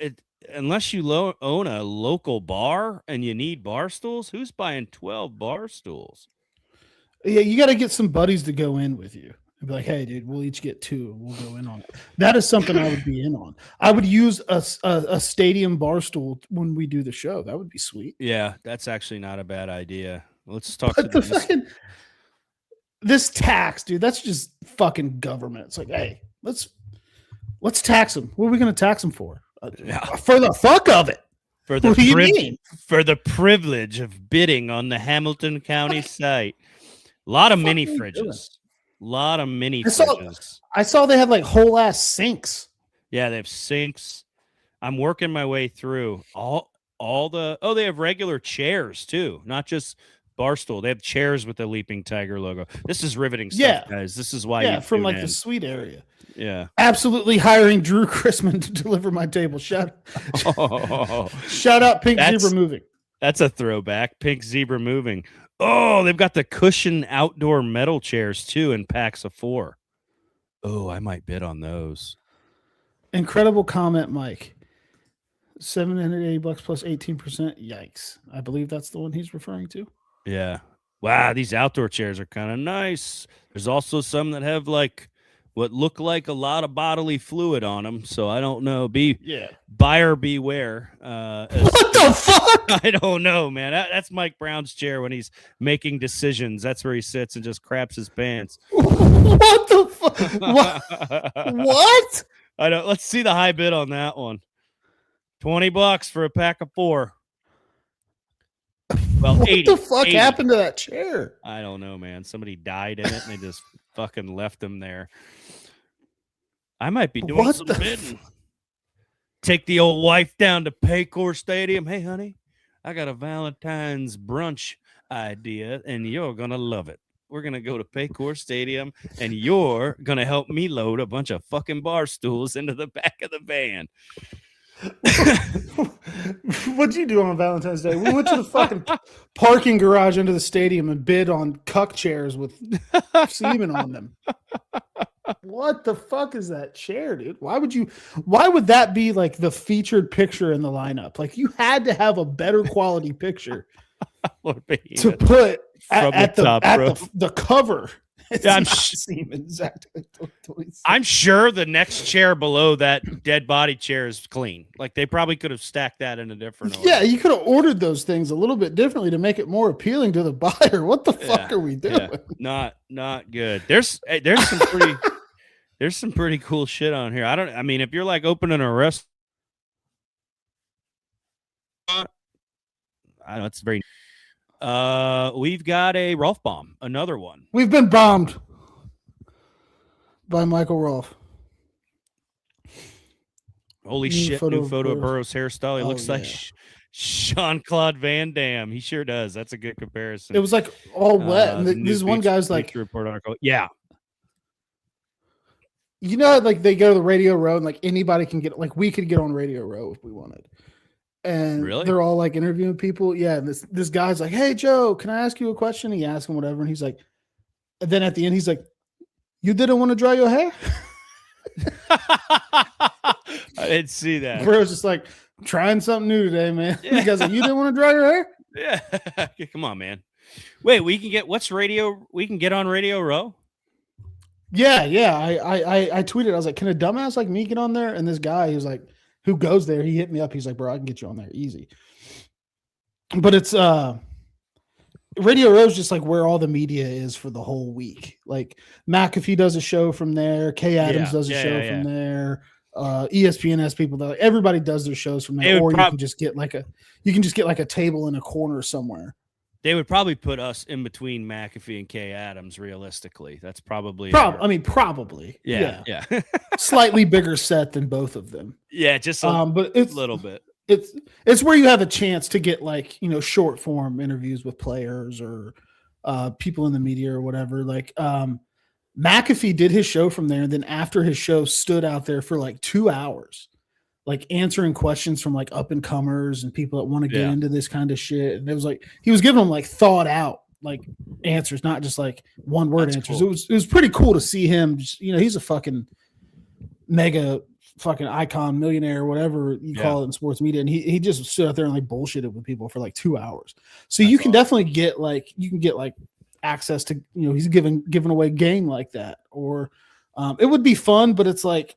[SPEAKER 3] unless you own a local bar and you need bar stools, who's buying 12 bar stools?
[SPEAKER 1] Yeah, you got to get some buddies to go in with you. And be like, hey, dude, we'll each get 2. We'll go in on it. That is something I would be in on. I would use a stadium bar stool when we do the show. That would be sweet.
[SPEAKER 3] Yeah, that's actually not a bad idea. Let's talk
[SPEAKER 1] But this tax, dude, that's just fucking government. It's like, hey, let's tax them. What are we going to tax them for? For the fuck of it.
[SPEAKER 3] For the
[SPEAKER 1] what do you mean?
[SPEAKER 3] For the privilege of bidding on the Hamilton County site. A lot of mini fridges. A lot of mini fridges.
[SPEAKER 1] I saw they had like whole ass sinks.
[SPEAKER 3] Yeah, they have sinks. I'm working my way through all the. Oh, they have regular chairs too, not just bar stool. They have chairs with the Leaping Tiger logo. This is riveting stuff, guys. This is why you
[SPEAKER 1] from like the suite area.
[SPEAKER 3] Yeah,
[SPEAKER 1] absolutely hiring Drew Chrisman to deliver my table. Shout out Pink Zebra Moving.
[SPEAKER 3] That's a throwback. Pink Zebra Moving. Oh, they've got the cushion outdoor metal chairs too in packs of 4. Oh, I might bid on those.
[SPEAKER 1] Incredible comment, Mike. $780 plus 18%. Yikes. I believe that's the one he's referring to.
[SPEAKER 3] Yeah. Wow, these outdoor chairs are kind of nice. There's also some that have like what look like a lot of bodily fluid on them. So I don't know. Buyer beware.
[SPEAKER 1] What the fuck?
[SPEAKER 3] I don't know, man. That's Mike Brown's chair when he's making decisions. That's where he sits and just craps his pants.
[SPEAKER 1] What the fuck? What?
[SPEAKER 3] I don't. Let's see the high bid on that one. $20 for a pack of 4. Well,
[SPEAKER 1] what
[SPEAKER 3] 80,
[SPEAKER 1] the fuck
[SPEAKER 3] 80.
[SPEAKER 1] happened to that chair?
[SPEAKER 3] I don't know, man. Somebody died in it and they just fucking left them there. I might be doing some bidding. Take the old wife down to Paycor Stadium. Hey, honey, I got a Valentine's brunch idea, and you're going to love it. We're going to go to Paycor Stadium, and you're going to help me load a bunch of fucking bar stools into the back of the van.
[SPEAKER 1] What'd you do on Valentine's Day? We went to the fucking parking garage into the stadium and bid on cuck chairs with semen on them. What the fuck is that chair, dude? Why would that be like the featured picture in the lineup? Like you had to have a better quality picture to put at the cover.
[SPEAKER 3] Yeah, I'm sure the next chair below that dead body chair is clean. Like they probably could have stacked that in a different order.
[SPEAKER 1] Yeah, you could have ordered those things a little bit differently to make it more appealing to the buyer. What the fuck are we doing?
[SPEAKER 3] Yeah. Not good. There's some pretty cool shit on here. I mean, if you're like opening a restaurant, I know it's very. We've got a Rolf bomb, another one.
[SPEAKER 1] We've been bombed by Michael Rolf.
[SPEAKER 3] Holy shit! New photo of Burrow's hairstyle. He looks like Jean-Claude Van Damme. He sure does. That's a good comparison.
[SPEAKER 1] It was like all wet. And this one guy's like,
[SPEAKER 3] report article. Yeah.
[SPEAKER 1] You know, like they go to the Radio Row and like anybody can get, like we could get on Radio Row if we wanted. And they're all like interviewing people. Yeah. And this guy's like, hey, Joe, can I ask you a question? He asks him whatever. And he's like, and then at the end, he's like, you didn't want to dry your hair?
[SPEAKER 3] I didn't see that.
[SPEAKER 1] Bro's just like, trying something new today, man. Yeah. The guy's like, you didn't want to dry your hair?
[SPEAKER 3] Yeah. Come on, man. Wait, we can get on Radio Row?
[SPEAKER 1] Yeah. I tweeted, I was like, can a dumbass like me get on there? And this guy, he was like, who goes there? He hit me up. He's like, bro, I can get you on there easy. But it's Radio Row is just like where all the media is for the whole week. Like McAfee does a show from there. Kay Adams does a show from there. ESPN has people that everybody does their shows from there. Or you can just get like a table in a corner somewhere.
[SPEAKER 3] They would probably put us in between McAfee and Kay Adams. Realistically, that's probably.
[SPEAKER 1] Probably.
[SPEAKER 3] Yeah.
[SPEAKER 1] Slightly bigger set than both of them.
[SPEAKER 3] Yeah, just
[SPEAKER 1] but it's
[SPEAKER 3] a little bit.
[SPEAKER 1] It's where you have a chance to get like, short form interviews with players or people in the media or whatever. Like McAfee did his show from there, and then after his show stood out there for like 2 hours, like answering questions from like up and comers and people that want to get into this kind of shit. And it was like he was giving them like thought out like answers, not just like one word answers. Cool. It was pretty cool to see him. Just, he's a fucking mega fucking icon, millionaire, whatever you call it in sports media, and he just stood out there and like bullshitted with people for like 2 hours. So you can definitely get like access to he's giving away game like that, or it would be fun, but it's like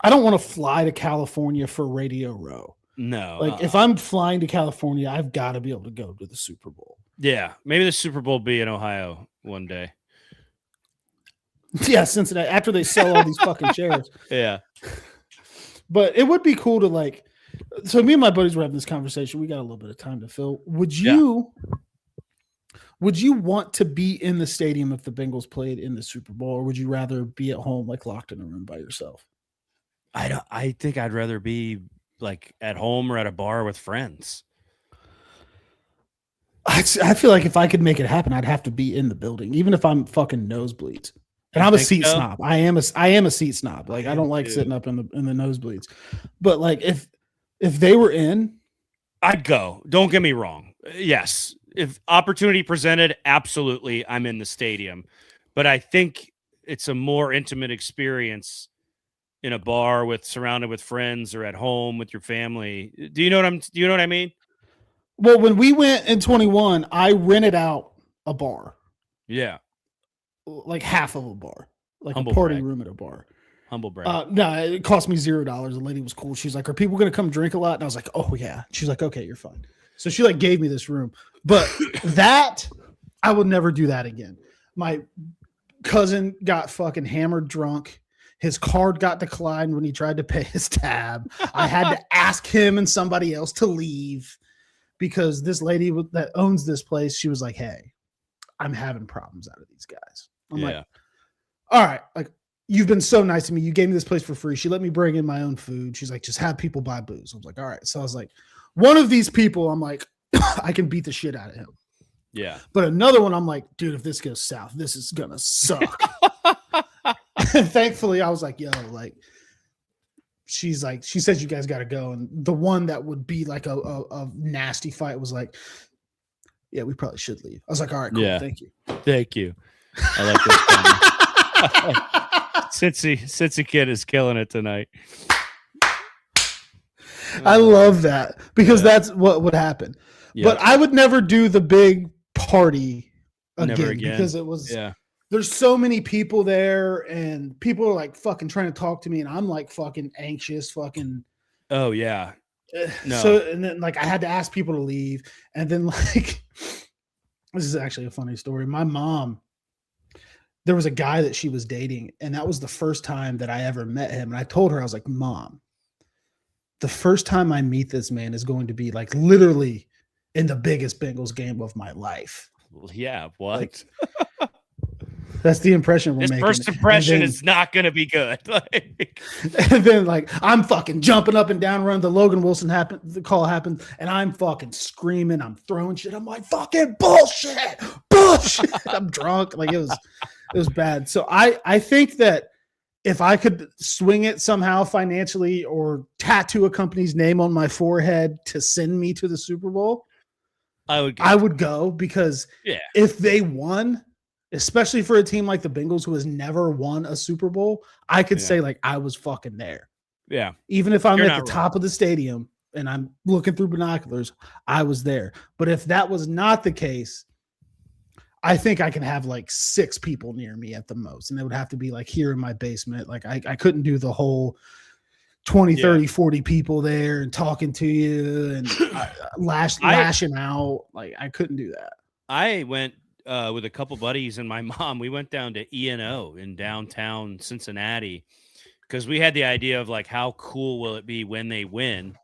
[SPEAKER 1] I don't want to fly to California for Radio Row.
[SPEAKER 3] No,
[SPEAKER 1] like if I'm flying to California, I've got to be able to go to the Super Bowl.
[SPEAKER 3] Yeah, maybe the Super Bowl will be in Ohio one day.
[SPEAKER 1] Yeah, Cincinnati, after they sell all these fucking chairs.
[SPEAKER 3] Yeah.
[SPEAKER 1] But it would be cool to like, so me and my buddies were having this conversation. We got a little bit of time to fill. Would you want to be in the stadium if the Bengals played in the Super Bowl, or would you rather be at home, like locked in a room by yourself?
[SPEAKER 3] I think I'd rather be like at home or at a bar with friends.
[SPEAKER 1] I feel like if I could make it happen, I'd have to be in the building, even if I'm fucking nosebleeds. And I'm a seat snob. I am a seat snob. Like I don't like sitting up in the nosebleeds. But like if they were in,
[SPEAKER 3] I'd go. Don't get me wrong. Yes. If opportunity presented, absolutely I'm in the stadium. But I think it's a more intimate experience in a bar surrounded with friends or at home with your family. Do you know what I mean?
[SPEAKER 1] Well, when we went in 21, I rented out a bar.
[SPEAKER 3] Yeah.
[SPEAKER 1] Like half of a bar, like
[SPEAKER 3] Humble
[SPEAKER 1] a party
[SPEAKER 3] brag.
[SPEAKER 1] room at a bar.
[SPEAKER 3] Humble brag.
[SPEAKER 1] No, it cost me $0. The lady was cool. She's like, "Are people going to come drink a lot?" And I was like, "Oh yeah." She's like, "Okay, you're fine." So she like gave me this room, but that I would never do that again. My cousin got fucking hammered drunk. His card got declined when he tried to pay his tab. I had to ask him and somebody else to leave because this lady that owns this place, she was like, "Hey, I'm having problems out of these guys." I'm like, all right, like you've been so nice to me. You gave me this place for free. She let me bring in my own food. She's like, just have people buy booze. I was like, all right. So I was like, one of these people, I'm like, I can beat the shit out of him.
[SPEAKER 3] Yeah.
[SPEAKER 1] But another one, I'm like, dude, if this goes south, this is gonna suck. And thankfully, I was like, yo, like, she says you guys got to go. And the one that would be like a nasty fight was like, yeah, we probably should leave. I was like, all right, cool.
[SPEAKER 3] Yeah.
[SPEAKER 1] Thank you.
[SPEAKER 3] Thank you. I like this. Cincy Kid is killing it tonight.
[SPEAKER 1] I love that because that's what would happen.
[SPEAKER 3] Yep.
[SPEAKER 1] But I would never do the big party again because it was there's so many people there and people are like fucking trying to talk to me and I'm like fucking anxious, fucking.
[SPEAKER 3] Oh yeah. No.
[SPEAKER 1] So and then like I had to ask people to leave, and then like this is actually a funny story. My mom, there was a guy that she was dating, and that was the first time that I ever met him. And I told her, I was like, Mom, the first time I meet this man is going to be like literally in the biggest Bengals game of my life.
[SPEAKER 3] Yeah, what?
[SPEAKER 1] Like, that's the impression we're
[SPEAKER 3] this
[SPEAKER 1] making.
[SPEAKER 3] First impression is not going to be good.
[SPEAKER 1] And then, like, I'm fucking jumping up and down, running. The Logan Wilson the call happened, and I'm fucking screaming. I'm throwing shit. I'm like, fucking bullshit. I'm drunk. Like, it was bad. So I think that if I could swing it somehow financially or tattoo a company's name on my forehead to send me to the Super Bowl, I would go because if they won, especially for a team like the Bengals who has never won a Super Bowl, I could say like I was fucking there.
[SPEAKER 3] Yeah.
[SPEAKER 1] Even if I'm at the top of the stadium and I'm looking through binoculars, I was there. But if that was not the case, I think I can have like 6 people near me at the most. And it would have to be like here in my basement. Like I couldn't do the whole 20, 30, 40 people there and talking to you and lashing out. Like I couldn't do that.
[SPEAKER 3] I went with a couple buddies and my mom. We went down to E&O in downtown Cincinnati because we had the idea of like how cool will it be when they win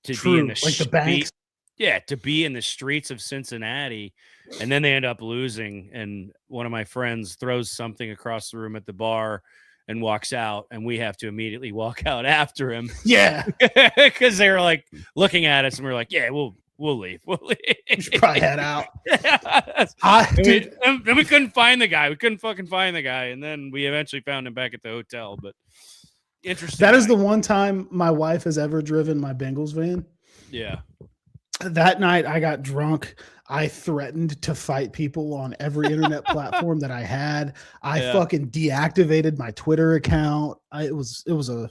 [SPEAKER 3] to be in
[SPEAKER 1] True, like the banks.
[SPEAKER 3] to be in the streets of Cincinnati, and then they end up losing. And one of my friends throws something across the room at the bar and walks out, and we have to immediately walk out after him.
[SPEAKER 1] Yeah,
[SPEAKER 3] because they were like looking at us, and we're like, "Yeah, we'll leave. We'll leave.
[SPEAKER 1] you should probably head out.
[SPEAKER 3] Then we couldn't find the guy. We couldn't fucking find the guy, and then we eventually found him back at the hotel. But interesting.
[SPEAKER 1] That is the one time my wife has ever driven my Bengals van.
[SPEAKER 3] Yeah.
[SPEAKER 1] That night I got drunk. I threatened to fight people on every internet platform that I had. I fucking deactivated my Twitter account. It was a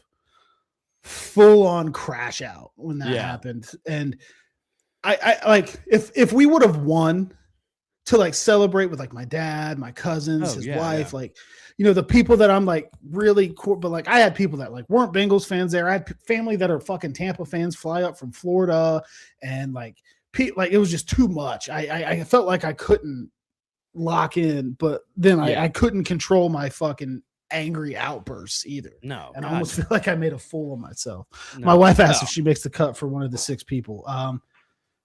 [SPEAKER 1] full on crash out when that happened. And I like if we would have won to like celebrate with like my dad, my cousins, his wife, like, you know, the people that I'm like really cool, but like I had people that like weren't Bengals fans there. I had family that are fucking Tampa fans fly up from Florida, and like it was just too much. I felt like I couldn't lock in, but then I couldn't control my fucking angry outbursts either.
[SPEAKER 3] No,
[SPEAKER 1] and I almost feel like I made a fool of myself. My wife asked if she makes the cut for one of the 6 people.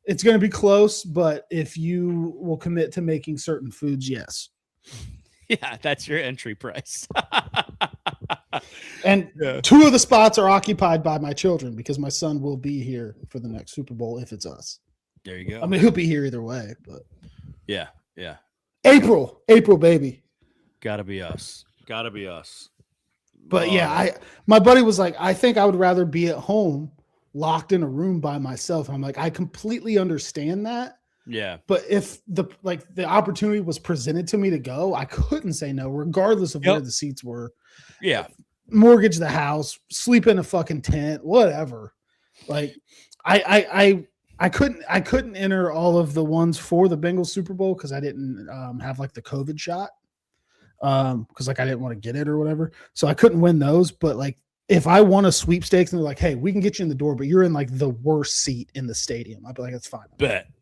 [SPEAKER 1] It's going to be close, but if you will commit to making certain foods, yes.
[SPEAKER 3] Yeah, that's your entry price.
[SPEAKER 1] And 2 of the spots are occupied by my children because my son will be here for the next Super Bowl if it's us.
[SPEAKER 3] There you go.
[SPEAKER 1] I mean, he'll be here either way, but
[SPEAKER 3] yeah.
[SPEAKER 1] April, baby.
[SPEAKER 3] Gotta be us.
[SPEAKER 1] But my buddy was like, I think I would rather be at home locked in a room by myself. I'm like, I completely understand that.
[SPEAKER 3] Yeah.
[SPEAKER 1] But if the opportunity was presented to me to go, I couldn't say no, regardless of where the seats were.
[SPEAKER 3] Yeah.
[SPEAKER 1] Mortgage the house, sleep in a fucking tent, whatever. Like I couldn't enter all of the ones for the Bengals Super Bowl because I didn't have like the COVID shot. Because like I didn't want to get it or whatever. So I couldn't win those. But like if I won a sweepstakes and they're like, hey, we can get you in the door, but you're in like the worst seat in the stadium, I'd be like, that's fine.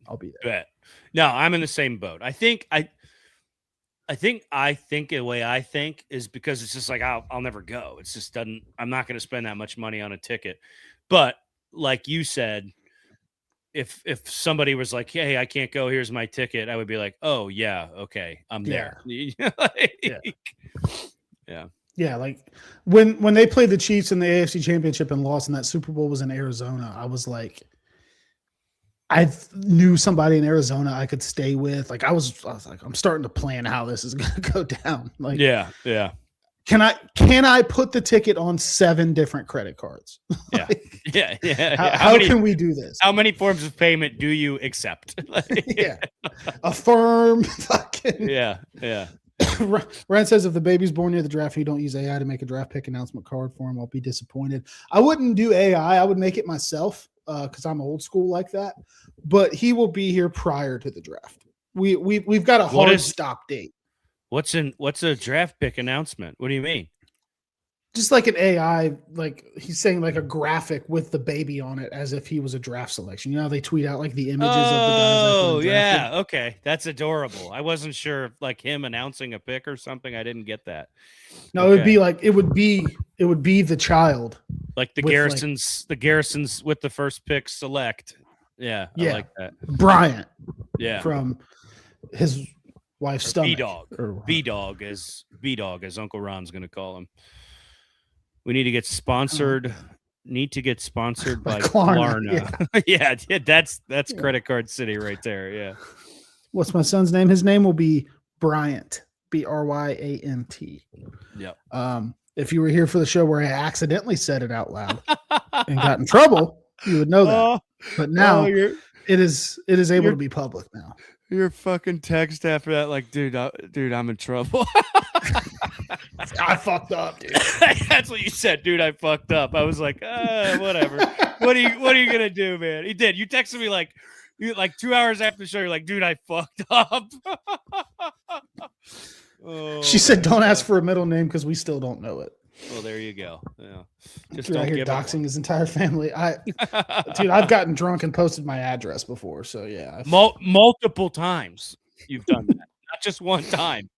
[SPEAKER 1] I'll be there.
[SPEAKER 3] Bet. No, I'm in the same boat. I think the way I think is because it's just like I'll never go. It's just I'm not going to spend that much money on a ticket. But like you said, if somebody was like, hey, I can't go, here's my ticket, I would be like, oh yeah, okay, I'm there.
[SPEAKER 1] Yeah, like when they played the Chiefs in the AFC Championship and lost, and that Super Bowl was in Arizona, I was like, I knew somebody in Arizona I could stay with. Like I was like, I'm starting to plan how this is going to go down. Like,
[SPEAKER 3] yeah.
[SPEAKER 1] Can I put the ticket on 7 different credit cards?
[SPEAKER 3] Yeah.
[SPEAKER 1] How can we do this?
[SPEAKER 3] How many forms of payment do you accept?
[SPEAKER 1] Affirm. Fucking.
[SPEAKER 3] Yeah.
[SPEAKER 1] Ryan says if the baby's born near the draft and you don't use AI to make a draft pick announcement card for him, I'll be disappointed. I wouldn't do AI. I would make it myself because I'm old school like that. But he will be here prior to the draft. We've got a hard stop date.
[SPEAKER 3] What's a draft pick announcement? What do you mean?
[SPEAKER 1] Just like an AI, like he's saying like a graphic with the baby on it as if he was a draft selection. You know how they tweet out like the images of the guys.
[SPEAKER 3] Oh, yeah. Okay. That's adorable. I wasn't sure if like him announcing a pick or something. I didn't get that.
[SPEAKER 1] No, okay. It would be the child.
[SPEAKER 3] Like the Garrisons with the first pick select. Yeah. I like that.
[SPEAKER 1] Bryant.
[SPEAKER 3] Yeah.
[SPEAKER 1] From his wife's stomach.
[SPEAKER 3] B-Dog as Uncle Ron's going to call him. We need to get sponsored. By Klarna. Yeah. That's credit card city right there. Yeah.
[SPEAKER 1] What's my son's name? His name will be Bryant. Bryant.
[SPEAKER 3] Yep.
[SPEAKER 1] If you were here for the show where I accidentally said it out loud and got in trouble, you would know that. But now it is able to be public now.
[SPEAKER 3] Your fucking text after that, like, dude, I'm in trouble.
[SPEAKER 1] I fucked up, dude.
[SPEAKER 3] That's what you said, dude. I fucked up. I was like, whatever. What are you gonna do, man? He did. You texted me like 2 hours after the show. You're like, dude, I fucked up.
[SPEAKER 1] She said, don't ask for a middle name because we still don't know it.
[SPEAKER 3] Well, there you go. Yeah. Just
[SPEAKER 1] Dude, out
[SPEAKER 3] don't
[SPEAKER 1] here
[SPEAKER 3] give
[SPEAKER 1] doxing his entire family. Dude, I've gotten drunk and posted my address before, so yeah.
[SPEAKER 3] Multiple times you've done that. Not just one time.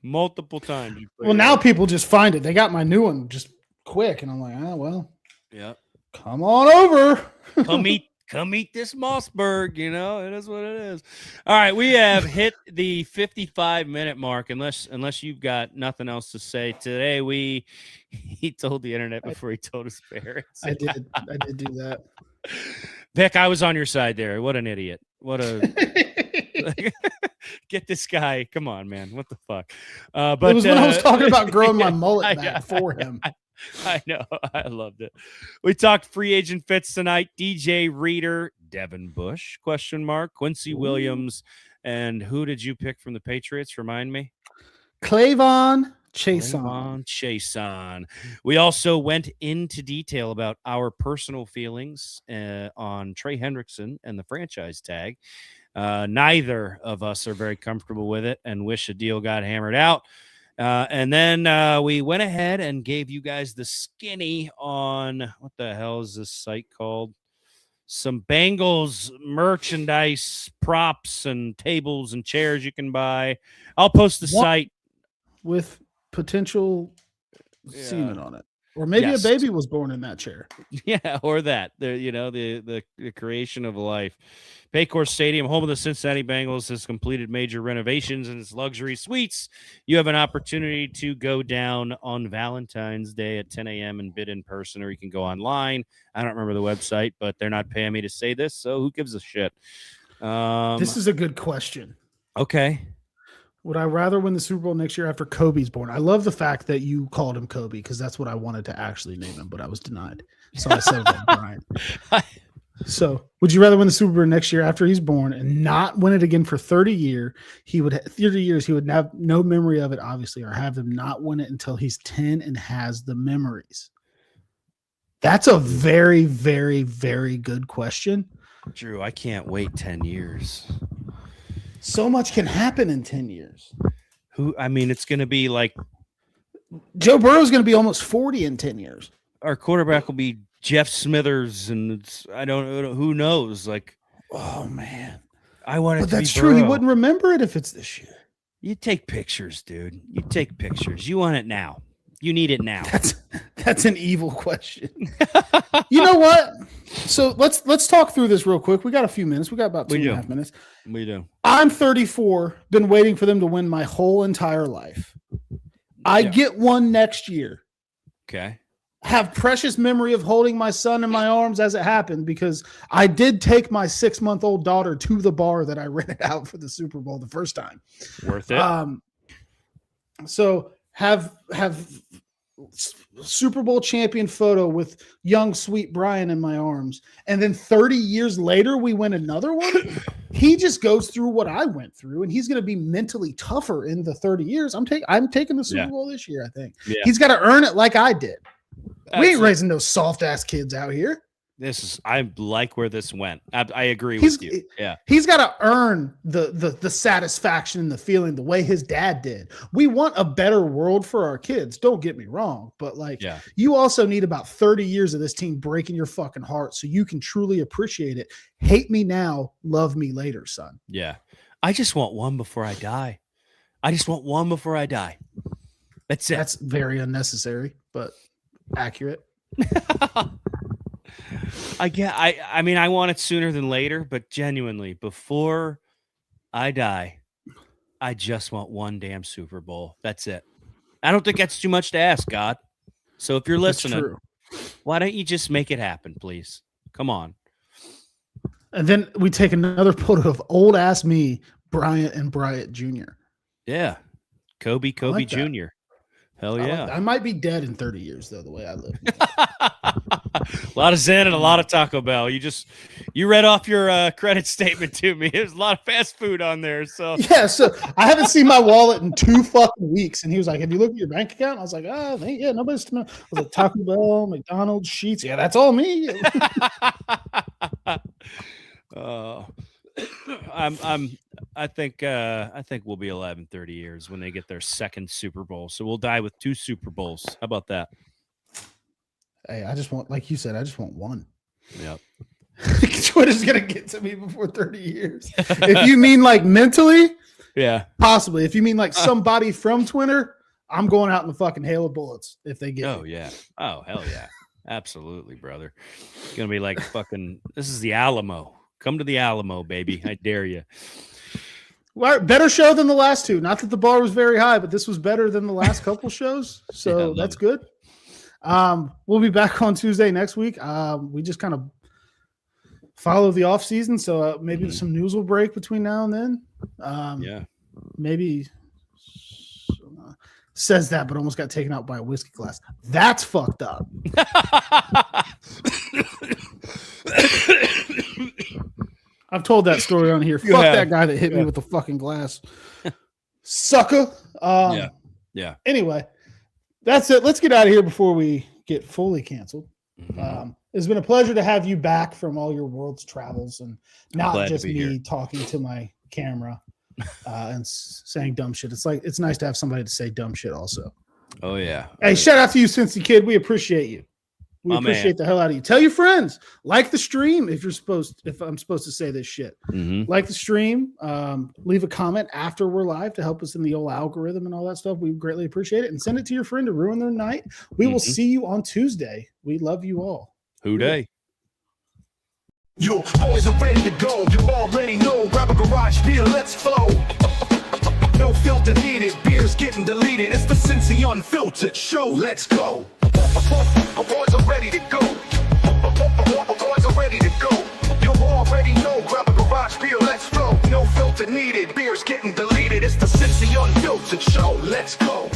[SPEAKER 3] Multiple times.
[SPEAKER 1] Well, now people just find it. They got my new one just quick, and I'm like, well,
[SPEAKER 3] yeah.
[SPEAKER 1] come on over.
[SPEAKER 3] Come eat this Mossberg, it is what it is. All right, we have hit the 55-minute mark, unless you've got nothing else to say. Today he told the internet before he told his parents.
[SPEAKER 1] I did do that.
[SPEAKER 3] Vic, I was on your side there. What an idiot. What a get this guy. Come on, man. What the fuck? But
[SPEAKER 1] it was when I was talking about growing my mullet back for him.
[SPEAKER 3] I know. I loved it. We talked free agent fits tonight. DJ Reader, Devin Bush, ? Quincy Williams, and who did you pick from the Patriots? Remind me.
[SPEAKER 1] Clavon Chason.
[SPEAKER 3] We also went into detail about our personal feelings on Trey Hendrickson and the franchise tag. Neither of us are very comfortable with it and wish a deal got hammered out. And then we went ahead and gave you guys the skinny on what the hell is this site called? Some Bengals merchandise, props, and tables and chairs you can buy. I'll post the site
[SPEAKER 1] with potential semen on it, or maybe a baby was born in that chair.
[SPEAKER 3] Yeah, or that the creation of a life. Paycor Stadium, home of the Cincinnati Bengals, has completed major renovations in its luxury suites. You have an opportunity to go down on Valentine's Day at 10 a.m. and bid in person, or you can go online. I don't remember the website, but they're not paying me to say this, so who gives a shit?
[SPEAKER 1] This is a good question.
[SPEAKER 3] Okay.
[SPEAKER 1] Would I rather win the Super Bowl next year after Kobe's born? I love the fact that you called him Kobe because that's what I wanted to actually name him, but I was denied. So I said Brian. So, would you rather win the Super Bowl next year after he's born and not win it again for 30 years? He would have no memory of it, obviously, or have him not win it until he's 10 and has the memories. That's a very, very, very good question.
[SPEAKER 3] Drew, I can't wait 10 years.
[SPEAKER 1] So much can happen in 10 years.
[SPEAKER 3] It's going to be like
[SPEAKER 1] Joe Burrow is going to be almost 40 in 10 years.
[SPEAKER 3] Our quarterback will be Jeff Smithers, and I don't know who knows. Like,
[SPEAKER 1] oh man,
[SPEAKER 3] I want it.
[SPEAKER 1] But
[SPEAKER 3] to
[SPEAKER 1] that's
[SPEAKER 3] be
[SPEAKER 1] true.
[SPEAKER 3] Burrow.
[SPEAKER 1] He wouldn't remember it if it's this year.
[SPEAKER 3] You take pictures, dude. You take pictures. You want it now. You need it now.
[SPEAKER 1] That's an evil question. You know what? So let's talk through this real quick. We got a few minutes. We got about 2.5 minutes.
[SPEAKER 3] We do.
[SPEAKER 1] I'm 34. Been waiting for them to win my whole entire life. I get one next year.
[SPEAKER 3] Okay.
[SPEAKER 1] Have precious memory of holding my son in my arms as it happened because I did take my 6-month-old daughter to the bar that I rented out for the Super Bowl the first time.
[SPEAKER 3] Worth it.
[SPEAKER 1] So have Super Bowl champion photo with young sweet Brian in my arms, and then 30 years later we win another one. He just goes through what I went through, and he's going to be mentally tougher in the 30 years. I'm taking the Super Bowl this year. I think he's got to earn it like I did. We ain't raising those soft ass kids out here.
[SPEAKER 3] I like where this went. I agree with you. Yeah.
[SPEAKER 1] He's got to earn the satisfaction and the feeling the way his dad did. We want a better world for our kids. Don't get me wrong. But you also need about 30 years of this team breaking your fucking heart so you can truly appreciate it. Hate me now, love me later, son.
[SPEAKER 3] Yeah. I just want one before I die. That's it.
[SPEAKER 1] That's very unnecessary, but accurate.
[SPEAKER 3] I want it sooner than later, but genuinely, before I die, I just want one damn Super Bowl. That's it. I don't think that's too much to ask, God. So if you're listening, why don't you just make it happen, please? Come on.
[SPEAKER 1] And then we take another photo of old ass me, Bryant and Bryant Jr.
[SPEAKER 3] Yeah. Kobe Jr. Hell yeah.
[SPEAKER 1] I might be dead in 30 years, though, the way I live.
[SPEAKER 3] A lot of Zen and a lot of Taco Bell. You read off your credit statement to me. There's a lot of fast food on there. So
[SPEAKER 1] yeah, so I haven't seen my wallet in 2 fucking weeks. And he was like, have you looked at your bank account? I was like, nobody's I was like, Taco Bell, McDonald's, Sheets. Yeah, that's all me.
[SPEAKER 3] I think we'll be alive in 30 years when they get their second Super Bowl. So we'll die with 2 Super Bowls. How about that?
[SPEAKER 1] Hey, I just want, like you said, I just want one.
[SPEAKER 3] Yep.
[SPEAKER 1] Twitter's gonna get to me before 30 years. If you mean like mentally,
[SPEAKER 3] Yeah.
[SPEAKER 1] possibly. If you mean like somebody from Twitter, I'm going out in the fucking hail of bullets if they get
[SPEAKER 3] Oh
[SPEAKER 1] me.
[SPEAKER 3] yeah. Oh hell yeah. Absolutely, brother. It's gonna be like fucking. This is the Alamo. Come to the Alamo, baby. I dare you.
[SPEAKER 1] Well, better show than the last two. Not that the bar was very high, but this was better than the last couple shows. So
[SPEAKER 3] Yeah,
[SPEAKER 1] that's good. We'll be back on Tuesday next week. We just kind of follow the off season. So maybe some news will break between now and then.
[SPEAKER 3] Yeah.
[SPEAKER 1] Maybe says that, but almost got taken out by a whiskey glass. That's fucked up. I've told that story on here. Fuck that guy that hit me with the fucking glass. Sucker.
[SPEAKER 3] Yeah.
[SPEAKER 1] Anyway, that's it. Let's get out of here before we get fully canceled. It's been a pleasure to have you back from all your world's travels and not
[SPEAKER 3] glad to
[SPEAKER 1] just
[SPEAKER 3] be
[SPEAKER 1] me
[SPEAKER 3] here.
[SPEAKER 1] talking to my camera and saying dumb shit. It's nice to have somebody to say dumb shit also.
[SPEAKER 3] Oh yeah.
[SPEAKER 1] Hey, shout out to you, Cincy Kid. We appreciate you. We
[SPEAKER 3] My
[SPEAKER 1] appreciate
[SPEAKER 3] man.
[SPEAKER 1] the hell out of you. Tell your friends. Like the stream if I'm supposed to say this shit.
[SPEAKER 3] Mhm.
[SPEAKER 1] Like the stream. Leave a comment after we're live to help us in the old algorithm and all that stuff. We greatly appreciate it. And send it to your friend to ruin their night. We will see you on Tuesday. We love you all.
[SPEAKER 3] Who day?
[SPEAKER 2] Your boys are ready to go. You already know. Grab a garage beer, let's flow. No filter needed. Beer's getting deleted. It's the Cincy Unfiltered show. Let's go. Our boys are ready to go. Our boys are ready to go. You already know. Grab a garage beer, let's flow. No filter needed. Beer's getting deleted. It's the Cincy Unfiltered show. Let's go.